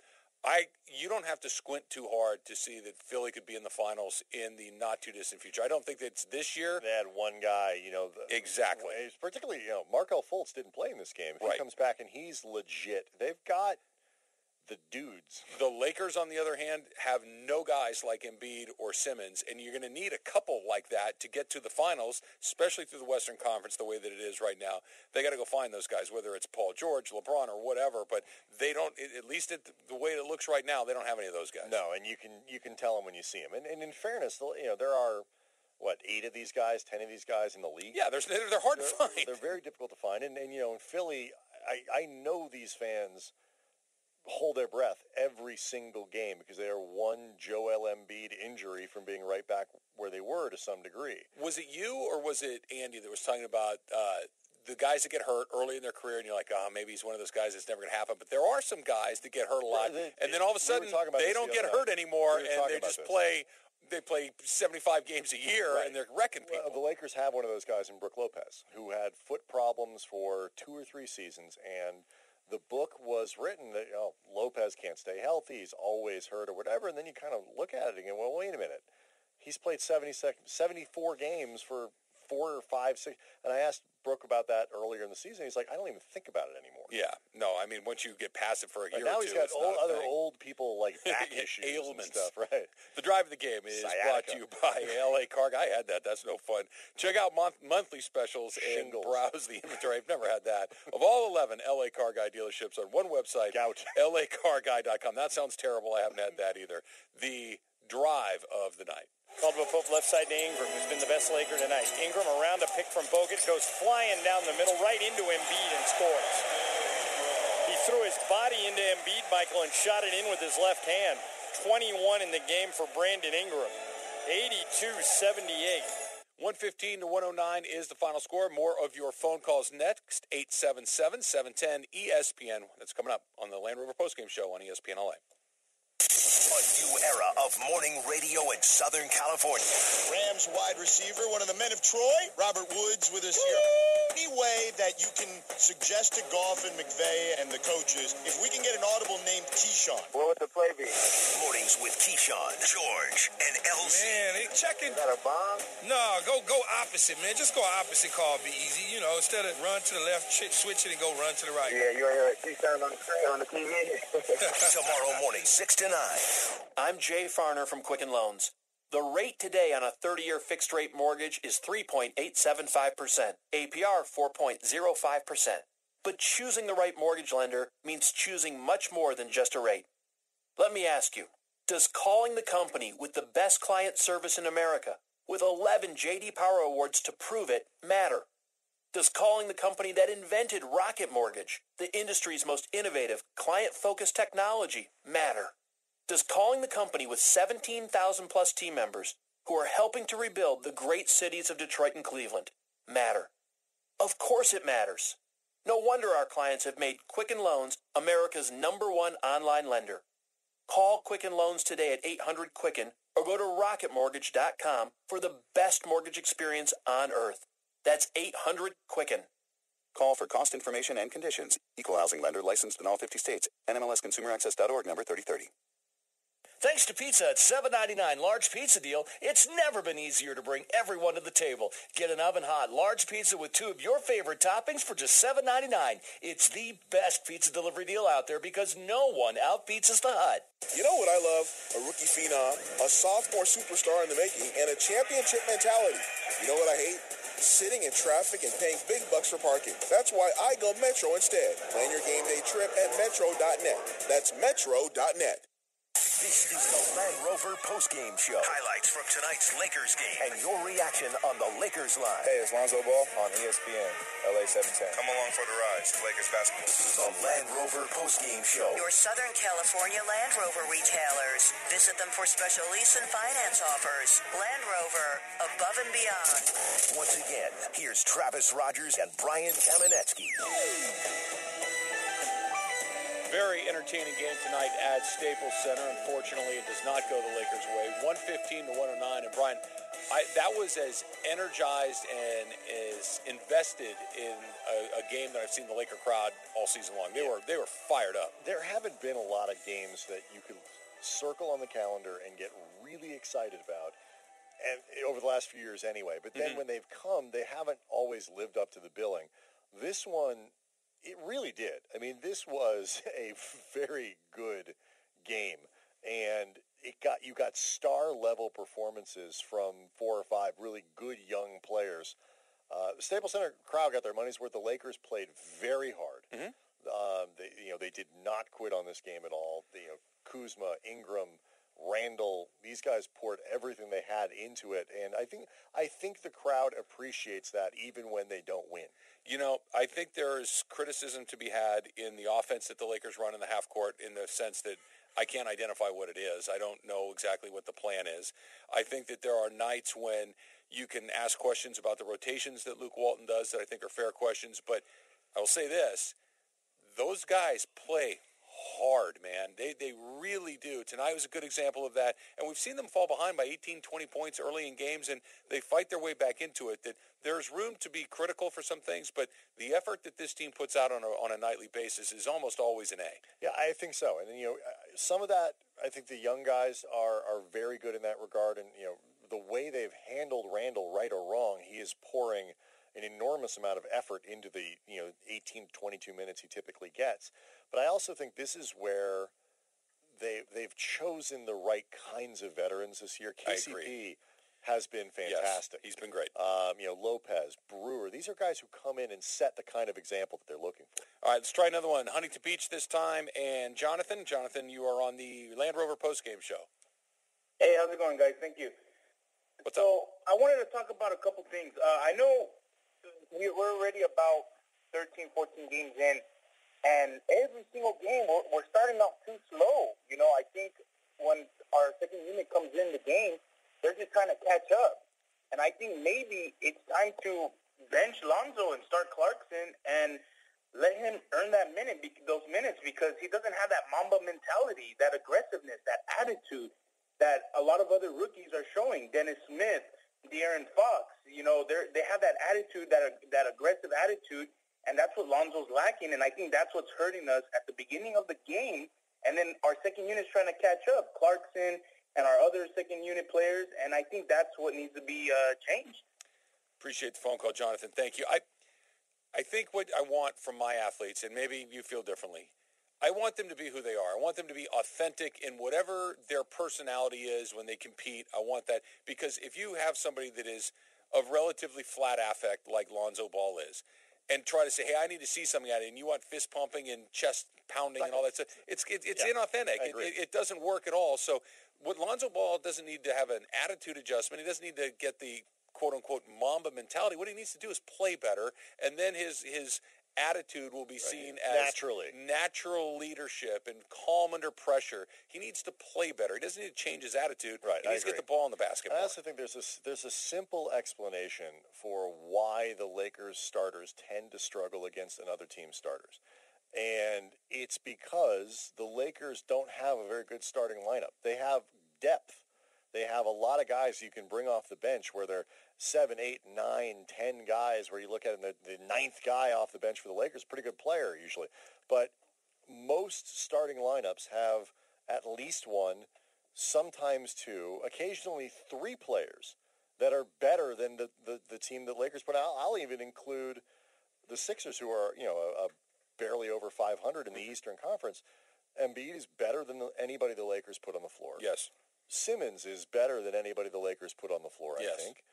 You don't have to squint too hard to see that Philly could be in the finals in the not-too-distant future. I don't think it's this year. They had one guy, exactly. Particularly, Markelle Fultz didn't play in this game. If he comes back and he's legit, they've got the dudes. The Lakers, on the other hand, have no guys like Embiid or Simmons, and you're going to need a couple like that to get to the finals, especially through the Western Conference the way that it is right now. They got to go find those guys, whether it's Paul George, LeBron, or whatever, but they don't, at least the way it looks right now, they don't have any of those guys. No, and you can tell them when you see them. And in fairness, there are, 8 of these guys, 10 of these guys in the league? Yeah, they're hard to find. They're very difficult to find. And in Philly, I know these fans hold their breath every single game because they are one Joel Embiid injury from being right back where they were to some degree. Was it you or was it Andy that was talking about the guys that get hurt early in their career and you're like, maybe he's one of those guys that's never going to happen. But there are some guys that get hurt a lot, and then all of a sudden they don't get hurt anymore, and they just play. They play 75 games a year, and they're wrecking people. The Lakers have one of those guys in Brook Lopez who had foot problems for 2 or 3 seasons, and the book was written that Lopez can't stay healthy, he's always hurt or whatever, and then you kind of look at it and go, well, wait a minute. He's played 74 games for 4 or 5, 6, and I asked Brooke about that earlier in the season. He's like, I don't even think about it anymore. Yeah, no, I mean, once you get past it for a year now or he's two, got other old people like back issues ailments and stuff, right? The drive of the game is brought to you by LA Car Guy. I had that. That's no fun. Check out monthly specials and browse the inventory. I've never had that. Of all 11 LA Car Guy dealerships on one website, LACarGuy.com. That sounds terrible. I haven't had that either. The drive of the night. Caldwell Pope left side to Ingram, who's been the best Laker tonight. Ingram around a pick from Bogut, goes flying down the middle, right into Embiid and scores. He threw his body into Embiid, Michael, and shot it in with his left hand. 21 in the game for Brandon Ingram. 82-78. 115 to 109 is the final score. More of your phone calls next. 877-710-ESPN. That's coming up on the Land Rover Postgame Show on ESPN LA. A new era of morning radio in Southern California. Rams wide receiver, one of the men of Troy, Robert Woods with us here. Any way that you can suggest to Goff and McVay and the coaches, if we can get an audible named Keyshawn? What would the play be? Mornings with Keyshawn, George, and LC. Man, they checking. Is that a bomb? No, go opposite, man. Just go opposite call. Be easy. Instead of run to the left, switch it and go run to the right. Yeah, you heard Keyshawn on the TV. Tomorrow morning, 6 to 9. I'm Jay Farner from Quicken Loans. The rate today on a 30-year fixed-rate mortgage is 3.875%, APR 4.05%. But choosing the right mortgage lender means choosing much more than just a rate. Let me ask you, does calling the company with the best client service in America, with 11 J.D. Power Awards to prove it, matter? Does calling the company that invented Rocket Mortgage, the industry's most innovative, client-focused technology, matter? Does calling the company with 17,000-plus team members who are helping to rebuild the great cities of Detroit and Cleveland matter? Of course it matters. No wonder our clients have made Quicken Loans America's #1 online lender. Call Quicken Loans today at 800-QUICKEN or go to rocketmortgage.com for the best mortgage experience on earth. That's 800-QUICKEN. Call for cost information and conditions. Equal housing lender licensed in all 50 states. NMLSConsumerAccess.org number 3030. Thanks to Pizza at $7.99 large pizza deal, it's never been easier to bring everyone to the table. Get an oven-hot large pizza with 2 of your favorite toppings for just $7.99. It's the best pizza delivery deal out there because no one outpizzas the Hut. You know what I love? A rookie phenom, a sophomore superstar in the making, and a championship mentality. You know what I hate? Sitting in traffic and paying big bucks for parking. That's why I go Metro instead. Plan your game day trip at Metro.net. That's Metro.net. This is the Land Rover Postgame Show. Highlights from tonight's Lakers game. And your reaction on the Lakers line. Hey, it's Lonzo Ball on ESPN, LA 710. Come along for the ride. Lakers basketball. The Land Rover Postgame Show. Your Southern California Land Rover retailers. Visit them for special lease and finance offers. Land Rover, above and beyond. Once again, here's Travis Rogers and Brian Kamenetsky. Very entertaining game tonight at Staples Center. Unfortunately, it does not go the Lakers' way. 115 to 109. And Brian, that was as energized and as invested in a game that I've seen the Laker crowd all season long. They were fired up. There haven't been a lot of games that you could circle on the calendar and get really excited about, and over the last few years anyway. But then when they've come, they haven't always lived up to the billing. This one, it really did. I mean, this was a very good game, and you got star level performances from 4 or 5 really good young players. The Staples Center crowd got their money's worth. The Lakers played very hard. They did not quit on this game at all. Kuzma, Ingram, Randall, these guys poured everything they had into it, and I think the crowd appreciates that even when they don't win. I think there's criticism to be had in the offense that the Lakers run in the half court, in the sense that I can't identify what it is. I don't know exactly what the plan is. I think that there are nights when you can ask questions about the rotations that Luke Walton does that I think are fair questions, but I will say this, those guys play hard, man. They really do. Tonight was a good example of that, and we've seen them fall behind by 18, 20 points early in games, and they fight their way back into it. That there's room to be critical for some things, but the effort that this team puts out on a nightly basis is almost always an A. Yeah, I think so. And some of that, I think the young guys are very good in that regard, and the way they've handled Randall, right or wrong, he is pouring an enormous amount of effort into the 18, 22 minutes he typically gets. But I also think this is where they've chosen the right kinds of veterans this year. KCP has been fantastic. Yes, he's been great. Lopez, Brewer, these are guys who come in and set the kind of example that they're looking for. All right, let's try another one. Huntington Beach this time, and Jonathan, you are on the Land Rover postgame show. Hey, how's it going, guys? Thank you. What's up? I wanted to talk about a couple things. I know we're already about 13, 14 games in, and every single game we're starting off too slow. I think when our second unit comes in the game, they're just trying to catch up. And I think maybe it's time to bench Lonzo and start Clarkson and let him earn those minutes, because he doesn't have that Mamba mentality, that aggressiveness, that attitude that a lot of other rookies are showing. Dennis Smith, De'Aaron Fox, they have that attitude, that aggressive attitude, and that's what Lonzo's lacking, and I think that's what's hurting us at the beginning of the game, and then our second unit's trying to catch up, Clarkson and our other second unit players, and I think that's what needs to be changed. Appreciate the phone call, Jonathan. Thank you. I think what I want from my athletes, and maybe you feel differently, I want them to be who they are. I want them to be authentic in whatever their personality is when they compete. I want that, because if you have somebody that is of relatively flat affect like Lonzo Ball is, and try to say, hey, I need to see something out of it, and you want fist pumping and chest pounding and all that stuff, it's inauthentic. It doesn't work at all. So what Lonzo Ball doesn't need to have an attitude adjustment. He doesn't need to get the quote-unquote Mamba mentality. What he needs to do is play better, and then his attitude will be seen as natural leadership and calm under pressure. He needs to play better. He doesn't need to change his attitude. Right, he needs to get the ball in the basket. I also think there's a simple explanation for why the Lakers starters tend to struggle against another team's starters. And it's because the Lakers don't have a very good starting lineup. They have depth. They have a lot of guys you can bring off the bench where they're 7, 8, 9, 10 guys where you look at them, the ninth guy off the bench for the Lakers, pretty good player usually. But most starting lineups have at least one, sometimes two, occasionally three players that are better than the team that Lakers put out. I'll even include the Sixers, who are barely over 500 in the Eastern Conference. Embiid is better than anybody the Lakers put on the floor. Yes. Simmons is better than anybody the Lakers put on the floor, I think.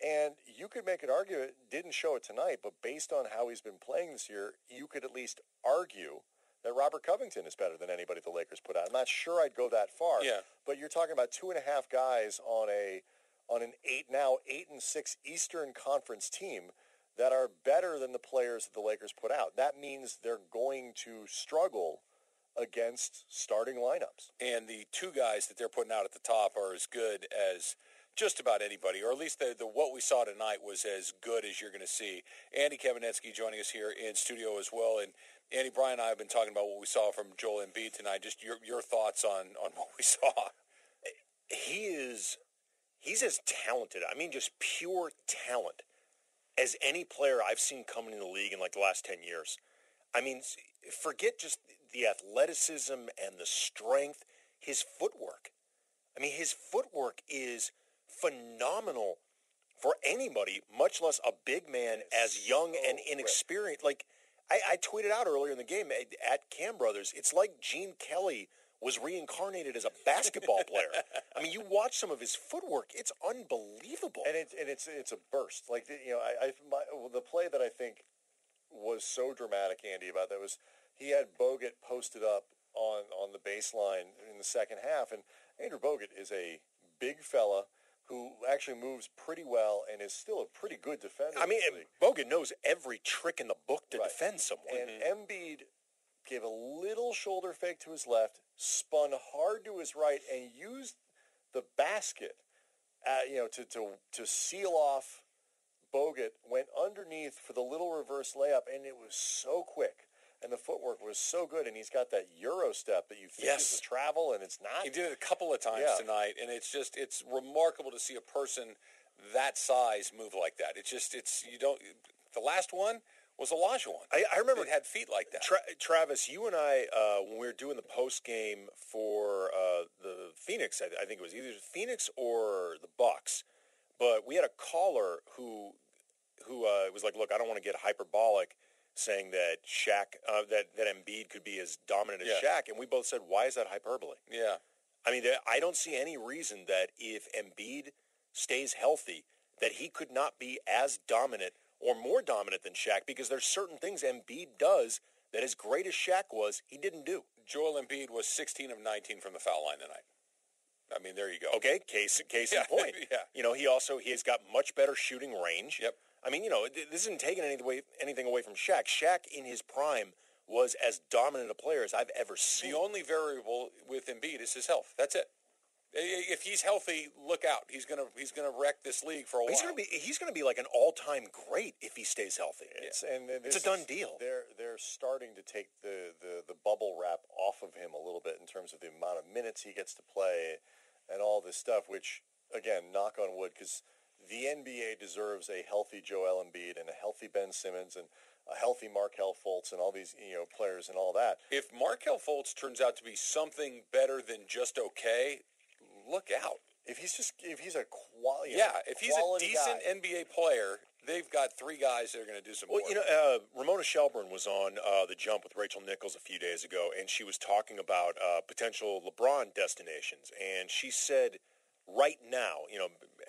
And you could make an argument, didn't show it tonight, but based on how he's been playing this year, you could at least argue that Robert Covington is better than anybody the Lakers put out. I'm not sure I'd go that far. Yeah. But you're talking about 2.5 guys on an 8-6 Eastern Conference team that are better than the players that the Lakers put out. That means they're going to struggle against starting lineups. And the two guys that they're putting out at the top are as good as just about anybody, or at least the what we saw tonight was as good as you're going to see. Andy Kamenetsky joining us here in studio as well. And Andy, Brian and I have been talking about what we saw from Joel Embiid tonight. Just your thoughts on what we saw. He's as talented, I mean just pure talent, as any player I've seen coming in the league in like the last 10 years. I mean, forget just the athleticism and the strength, his footwork. I mean, his footwork is phenomenal for anybody, much less a big man as young and inexperienced. Like, I tweeted out earlier in the game at Cam Brothers, it's like Gene Kelly was reincarnated as a basketball player. I mean, you watch some of his footwork; it's unbelievable. And it's a burst. Like the play that I think was so dramatic, Andy, about that was he had Bogut posted up on the baseline in the second half, and Andrew Bogut is a big fella who actually moves pretty well and is still a pretty good defender. I mean, Bogut knows every trick in the book to defend someone. And Embiid gave a little shoulder fake to his left, spun hard to his right, and used the basket, to seal off Bogut. Went underneath for the little reverse layup, and it was so quick, and the footwork was so good. And he's got that Euro step that you think is a travel, and it's not. He did it a couple of times tonight, and it's remarkable to see a person that size move like that. The last one was Olajuwon. I remember it had feet like that. Travis, you and I, when we were doing the post game for the Phoenix, I think it was either Phoenix or the Bucks, but we had a caller who was like, "Look, I don't want to get hyperbolic, saying that Shaq, that Embiid could be as dominant as Shaq," and we both said, "Why is that hyperbole?" Yeah, I mean, I don't see any reason that if Embiid stays healthy, that he could not be as dominant or more dominant than Shaq, because there's certain things Embiid does that, as great as Shaq was, he didn't do. Joel Embiid was 16 of 19 from the foul line tonight. I mean, there you go. Okay, case in point. Yeah. He has got much better shooting range. Yep. I mean, this isn't taking anything away from Shaq. Shaq in his prime was as dominant a player as I've ever seen. The only variable with Embiid is his health. That's it. If he's healthy, look out. He's gonna wreck this league for a while. He's gonna be like an all-time great if he stays healthy. It's a done deal. They're starting to take the bubble wrap off of him a little bit in terms of the amount of minutes he gets to play and all this stuff. Which, again, knock on wood, because the NBA deserves a healthy Joel Embiid and a healthy Ben Simmons and a healthy Markelle Fultz and all these players and all that. If Markelle Fultz turns out to be something better than just okay, look out. If he's a quality, if he's a decent guy, NBA player, they've got three guys that are going to do some work. Ramona Shelburne was on The Jump with Rachel Nichols a few days ago, and she was talking about potential LeBron destinations, and she said right now,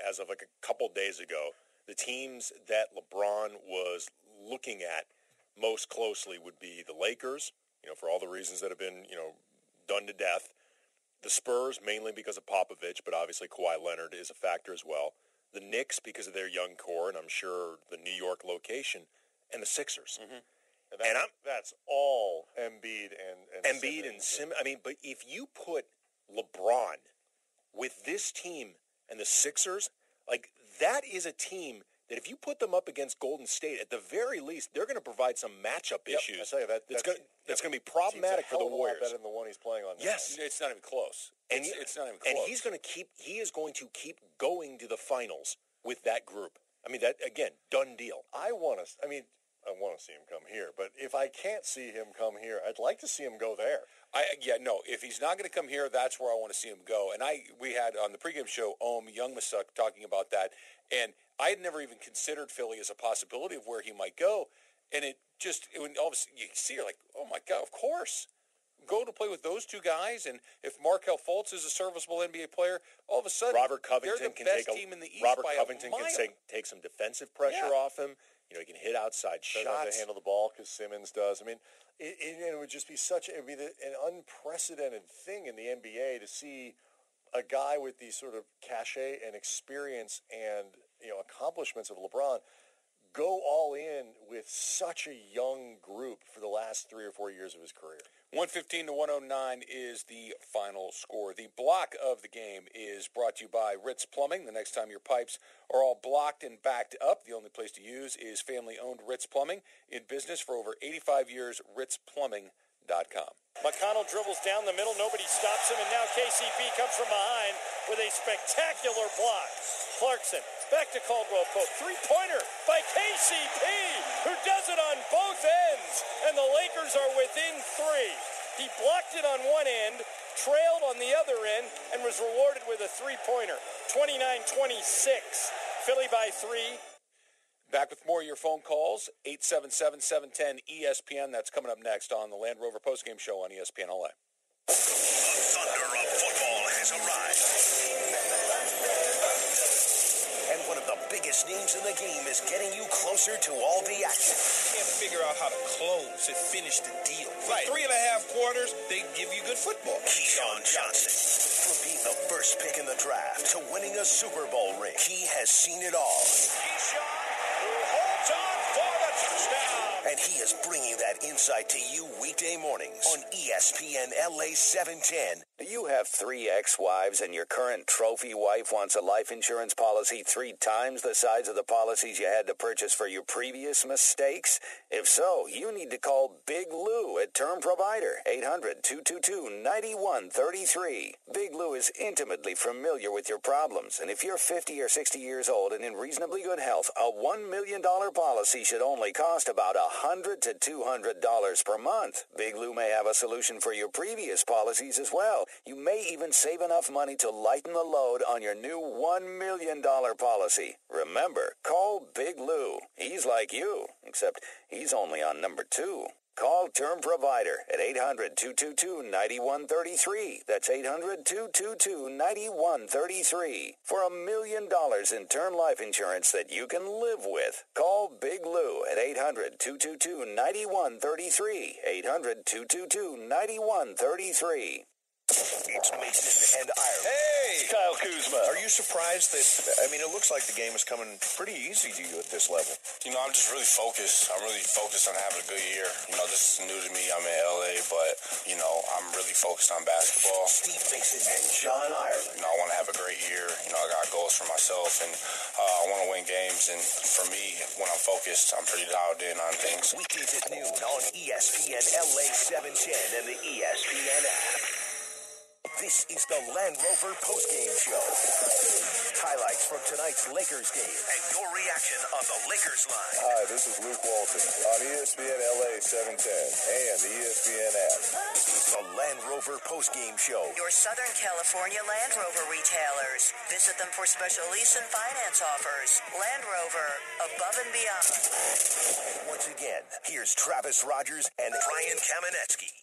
as of like a couple days ago, the teams that LeBron was looking at most closely would be the Lakers, for all the reasons that have been, done to death. The Spurs, mainly because of Popovich, but obviously Kawhi Leonard is a factor as well. The Knicks, because of their young core, and I'm sure the New York location, and the Sixers. Mm-hmm. And that's all Embiid and Simmons. I mean, but if you put LeBron with this team and the Sixers, like, that is a team that if you put them up against Golden State, at the very least, they're going to provide some matchup issues. I tell you, that's going to be problematic for the Warriors. Better than the one he's playing on now. Yes, it's not even close. It's not even close. And he is going to keep going to the finals with that group. I mean, that, again, done deal. I want to see him come here, but if I can't see him come here, I'd like to see him go there. If he's not going to come here, that's where I want to see him go. And we had on the pregame show, Youngmasuk talking about that, and I had never even considered Philly as a possibility of where he might go. And when all of a sudden you see, you're like, oh my God, of course. Go to play with those two guys, and if Markelle Fultz is a serviceable NBA player, all of a sudden Robert Covington they're the can best team in the East Robert by Covington a mile. can take some defensive pressure off him. He can hit outside Doesn't have shots. to handle the ball because Simmons does. I mean, it would just be an unprecedented thing in the NBA to see a guy with these sort of cachet and experience and accomplishments of LeBron go all in with such a young group for the last 3 or 4 years of his career. 115 to 109 is the final score. The block of the game is brought to you by Ritz Plumbing. The next time your pipes are all blocked and backed up, the only place to use is family-owned Ritz Plumbing. In business for over 85 years, ritzplumbing.com. McConnell dribbles down the middle. Nobody stops him. And now KCP comes from behind with a spectacular block. Clarkson back to Caldwell Pope. Three-pointer by KCP, who does it on both ends. And the Lakers are within 3. He blocked it on one end, trailed on the other end, and was rewarded with a three-pointer. 29-26. Philly by 3. Back with more of your phone calls, 877-710-ESPN. That's coming up next on the Land Rover Postgame Show on ESPN LA. The thunder of football has arrived. And one of the biggest names in the game is getting you closer to all the action. Can't figure out how to close and finish the deal. Right. For 3.5 quarters, they give you good football. Keyshawn Johnson. From being the first pick in the draft to winning a Super Bowl ring, he has seen it all. Keyshawn, who holds on for the touchdown. And he is bringing that insight to you weekday mornings on ESPN LA 710. Do you have 3 ex-wives and your current trophy wife wants a life insurance policy 3 times the size of the policies you had to purchase for your previous mistakes? If so, you need to call Big Lou at Term Provider, 800-222-9133. Big Lou is intimately familiar with your problems, and if you're 50 or 60 years old and in reasonably good health, a $1 million policy should only cost about $100 to $200 per month. Big Lou may have a solution for your previous policies as well. You may even save enough money to lighten the load on your new $1 million policy. Remember, call Big Lou. He's like you, except he's only on number 2. Call Term Provider at 800-222-9133. That's 800-222-9133 for $1 million in term life insurance that you can live with. Call Big Lou at 800-222-9133. 800-222-9133. It's Mason and Ireland. Hey! Kyle Kuzma. Are you surprised that, it looks like the game is coming pretty easy to you at this level? I'm just really focused. I'm really focused on having a good year. This is new to me. I'm in LA, but, I'm really focused on basketball. Steve Mason and John Ireland. I want to have a great year. I got goals for myself, and I want to win games. And for me, when I'm focused, I'm pretty dialed in on things. Weekdays at noon on ESPN LA 710 and the ESPN app. This is the Land Rover Postgame Show. Highlights from tonight's Lakers game and your reaction on the Lakers line. Hi, this is Luke Walton on ESPN LA 710 and the ESPN app. The Land Rover Postgame Show. Your Southern California Land Rover retailers. Visit them for special lease and finance offers. Land Rover, above and beyond. Once again, here's Travis Rogers and Brian Kamenetsky.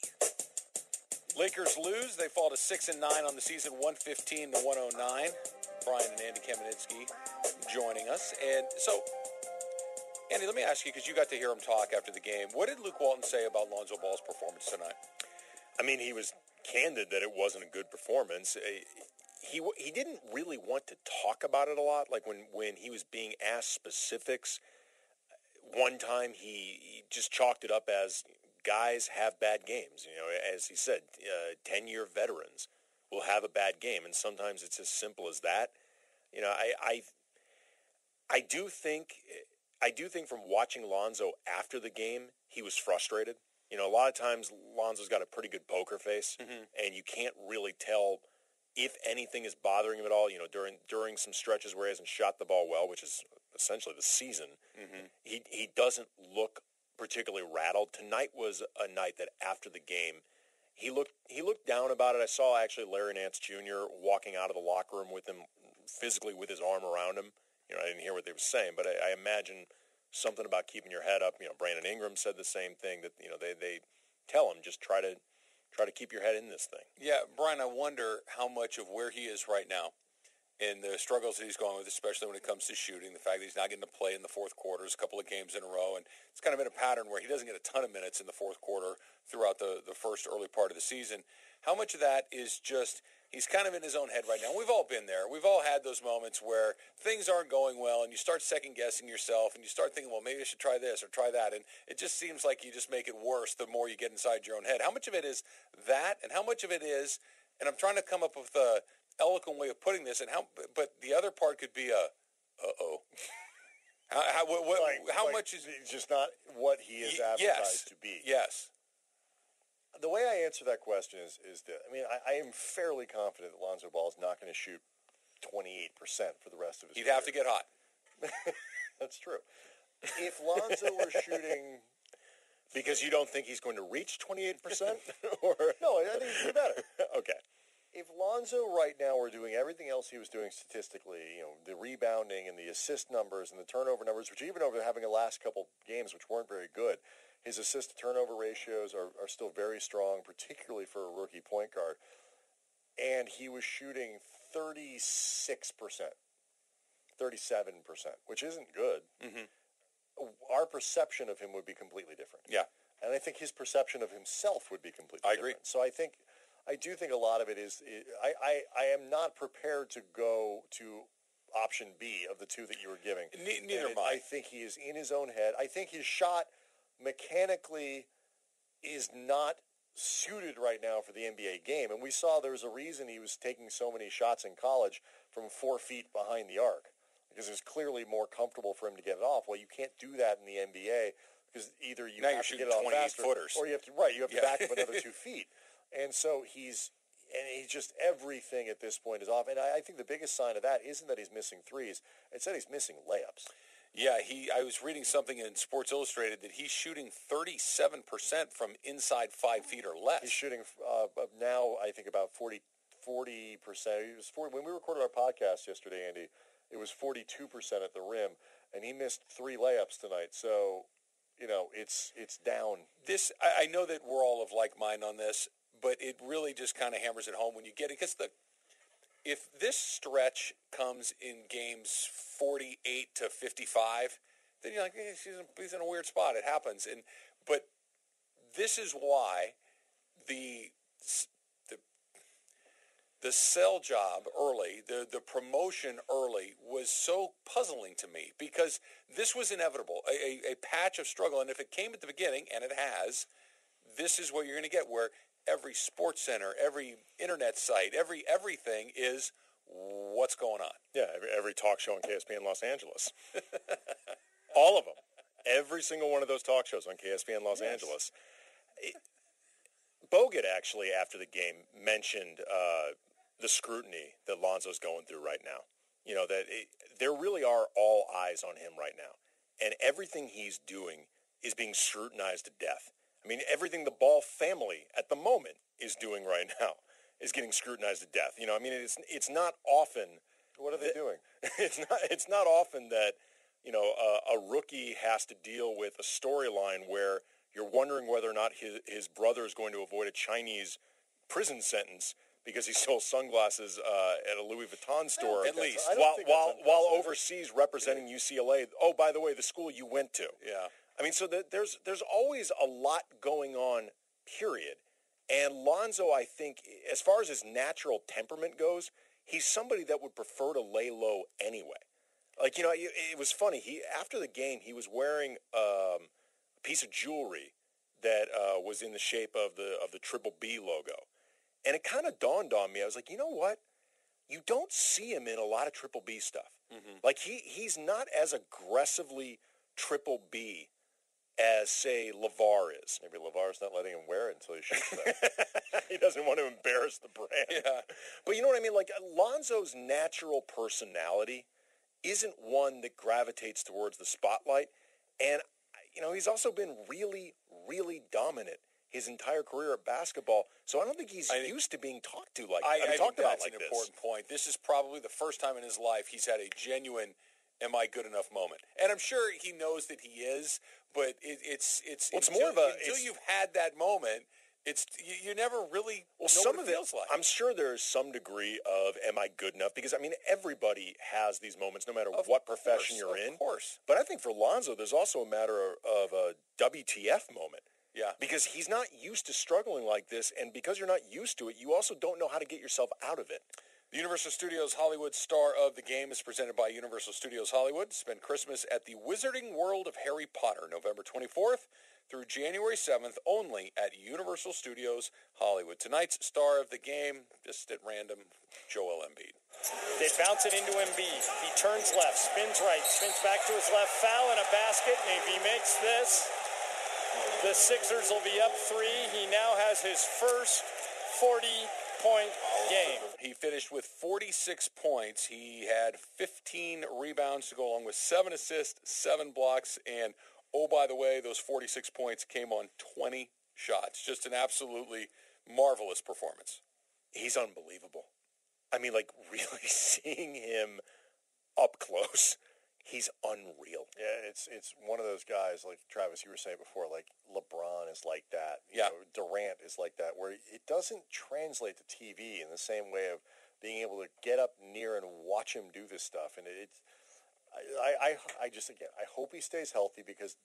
Lakers lose. They fall to 6-9 on the season, 115 to 109. Brian and Andy Kamenetsky joining us. And so, Andy, let me ask you, because you got to hear him talk after the game. What did Luke Walton say about Lonzo Ball's performance tonight? He was candid that it wasn't a good performance. He didn't really want to talk about it a lot. Like when he was being asked specifics, one time he just chalked it up as guys have bad games. As he said, 10-year veterans will have a bad game, and sometimes it's as simple as that. I do think from watching Lonzo after the game, he was frustrated. A lot of times Lonzo's got a pretty good poker face, and you can't really tell if anything is bothering him at all. During some stretches where he hasn't shot the ball well, which is essentially the season, he doesn't look particularly rattled. Tonight was a night that after the game, he looked down about it. I saw actually Larry Nance Jr. walking out of the locker room with him, physically with his arm around him. I didn't hear what they were saying, but I imagine something about keeping your head up. Brandon Ingram said the same thing, that they tell him just try to keep your head in this thing. Yeah, Brian, I wonder how much of where he is right now in the struggles that he's going with, especially when it comes to shooting, the fact that he's not getting to play in the fourth quarters a couple of games in a row, and it's kind of been a pattern where he doesn't get a ton of minutes in the fourth quarter throughout the first early part of the season. How much of that is just he's kind of in his own head right now? We've all been there. We've all had those moments where things aren't going well, and you start second-guessing yourself, and you start thinking, well, maybe I should try this or try that, and it just seems like you just make it worse the more you get inside your own head. How much of it is that, and how much of it is, and I'm trying to come up with a eloquent way of putting this, and but the other part could be uh-oh. How much is it's just not what he is advertised to be? Yes. The way I answer that question is that, I mean, I am fairly confident that Lonzo Ball is not going to shoot 28% for the rest of his career. He'd have to get hot. That's true. If Lonzo were shooting, because you don't think he's going to reach 28%? Or no, I think he'd be better. Okay. If Lonzo right now were doing everything else he was doing statistically, the rebounding and the assist numbers and the turnover numbers, which even over having the last couple games, which weren't very good, his assist-to-turnover ratios are still very strong, particularly for a rookie point guard. And he was shooting 36%, 37%, which isn't good. Mm-hmm. Our perception of him would be completely different. Yeah. And I think his perception of himself would be completely different. I agree. So I do think a lot of it is I am not prepared to go to option B of the two that you were giving. Neither am I. I think he is in his own head. I think his shot mechanically is not suited right now for the NBA game. And we saw there was a reason he was taking so many shots in college from 4 feet behind the arc, because it was clearly more comfortable for him to get it off. Well, you can't do that in the NBA because either you have to get it off faster, footers. or you have to back up another 2 feet. And so he's just everything at this point is off. And I think the biggest sign of that isn't that he's missing threes. It's that he's missing layups. Yeah, I was reading something in Sports Illustrated that he's shooting 37% from inside 5 feet or less. He's shooting now, I think, about 40%. It was 40, when we recorded our podcast yesterday, Andy, it was 42% at the rim, and he missed 3 layups tonight. So, it's down. I know that we're all of like mind on this, but it really just kind of hammers it home when you get it. Because if this stretch comes in games 48 to 55, then you're like, he's in a weird spot. It happens. But this is why the sell job early, the promotion early was so puzzling to me, because this was inevitable, a patch of struggle. And if it came at the beginning, and it has, this is what you're going to get, where every sports center, every internet site, everything is what's going on. Yeah, every talk show on KSPN Los Angeles. All of them. Every single one of those talk shows on KSPN Los Angeles. Bogut actually, after the game, mentioned the scrutiny that Lonzo's going through right now. There really are all eyes on him right now. And everything he's doing is being scrutinized to death. I mean, everything the Ball family at the moment is doing right now is getting scrutinized to death. It's not often. What are they doing? It's not often that a rookie has to deal with a storyline where you're wondering whether or not his brother is going to avoid a Chinese prison sentence because he stole sunglasses at a Louis Vuitton store, at least, while overseas representing UCLA. Oh, by the way, the school you went to. Yeah. I mean, so there's always a lot going on, period. And Lonzo, I think, as far as his natural temperament goes, he's somebody that would prefer to lay low anyway. It was funny. After the game, he was wearing a piece of jewelry that was in the shape of the Triple B logo. And it kind of dawned on me. I was like, you know what? You don't see him in a lot of Triple B stuff. Mm-hmm. Like, he's not as aggressively Triple B as, say, LeVar is. Maybe LeVar's not letting him wear it until he shoots that. He doesn't want to embarrass the brand. Yeah. But you know what I mean? Like, Lonzo's natural personality isn't one that gravitates towards the spotlight. And, he's also been really, really dominant his entire career at basketball. So I don't think he's used to being talked to like I talked think about that's like an this. Important point. This is probably the first time in his life he's had a genuine "Am I good enough?" moment. And I'm sure he knows that he is, but it's more of a until you've had that moment, you never really know some what of it feels like. I'm sure there's some degree of am I good enough? Because, I mean, everybody has these moments no matter what profession you're in. Of course. But I think for Lonzo, there's also a matter of a WTF moment. Yeah. Because he's not used to struggling like this, and because you're not used to it, you also don't know how to get yourself out of it. The Universal Studios Hollywood Star of the Game is presented by Universal Studios Hollywood. Spend Christmas at the Wizarding World of Harry Potter, November 24th through January 7th, only at Universal Studios Hollywood. Tonight's Star of the Game, just at random, Joel Embiid. They bounce it into Embiid. He turns left, spins right, spins back to his left, foul in a basket, and if he makes this, the Sixers will be up 3. He now has his first 40-point game. He finished with 46 points. He had 15 rebounds to go along with 7 assists, 7 blocks, and, oh, by the way, those 46 points came on 20 shots. Just an absolutely marvelous performance. He's unbelievable. I mean, like, really seeing him up close, he's unreal. Yeah, it's one of those guys, like Travis, you were saying before, like LeBron is like that. Yeah. Durant is like that, where it doesn't translate to TV in the same way of being able to get up near and watch him do this stuff. And I just, again, I hope he stays healthy because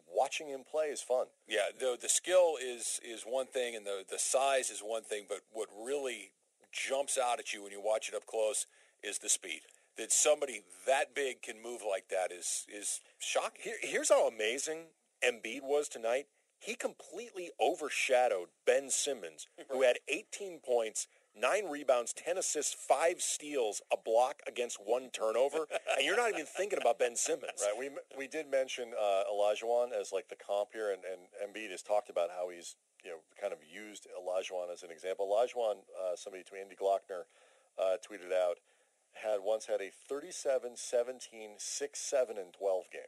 watching him play is fun. Yeah, the skill is one thing, and the size is one thing, but what really jumps out at you when you watch it up close is the speed. That somebody that big can move like that is shocking. Here's how amazing Embiid was tonight. He completely overshadowed Ben Simmons, who had 18 points, 9 rebounds, 10 assists, 5 steals, a block against 1 turnover, and you're not even thinking about Ben Simmons. Right. We did mention Olajuwon as like the comp here, and Embiid has talked about how he's kind of used Olajuwon as an example. Olajuwon, somebody to Andy Glockner tweeted out, once had a 37, 17, 6, 7, and 12 game.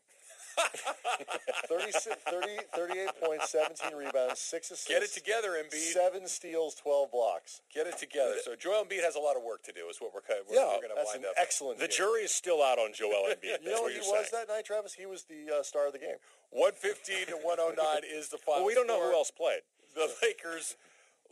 38 points, 17 rebounds, 6 assists. Get it together, Embiid. 7 steals, 12 blocks. Get it together. So Joel Embiid has a lot of work to do is what we're going to wind up. Excellent. The jury is still out on Joel Embiid. You know what he was that night, Travis? He was the star of the game. 115 to 109 is the final. Well, we don't know score. who else played. The Lakers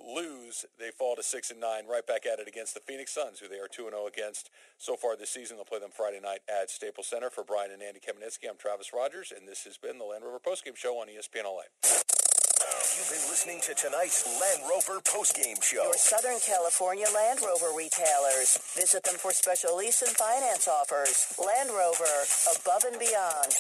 lose. They fall to 6-9, right back at it against the Phoenix Suns, who they are 2-0 against so far this season. They'll play them Friday night at Staples Center. For Brian and Andy Kamenetsky, I'm Travis Rogers, and this has been the Land Rover Postgame Show on ESPN LA. You've been listening to tonight's Land Rover Postgame Show. Your Southern California Land Rover retailers. Visit them for special lease and finance offers. Land Rover, above and beyond.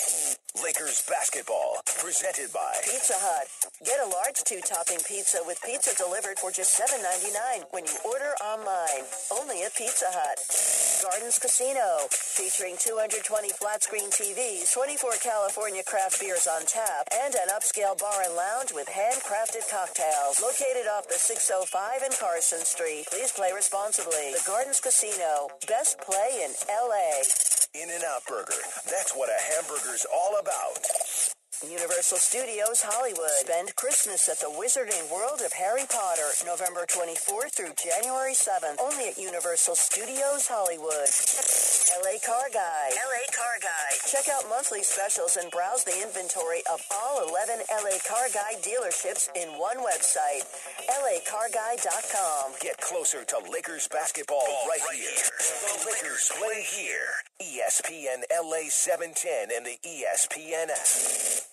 Lakers basketball, presented by Pizza Hut. Get a large 2-topping pizza with pizza delivered for just $7.99 when you order online. Only at Pizza Hut. Gardens Casino, featuring 220 flat-screen TVs, 24 California craft beers on tap, and an upscale bar and lounge with handcrafted cocktails. Located off the 605 and Carson Street. Please play responsibly. The Gardens Casino, best play in L.A. In-N-Out Burger. That's what a hamburger's all about. Universal Studios Hollywood. Spend Christmas at the Wizarding World of Harry Potter, November 24th through January 7th. Only at Universal Studios Hollywood. LA Car Guide. LA Car Guide. Check out monthly specials and browse the inventory of all 11 LA Car Guide dealerships in one website. LACarGuide.com. Get closer to Lakers basketball right here. The Lakers play here. ESPN LA 710 and the ESPN app.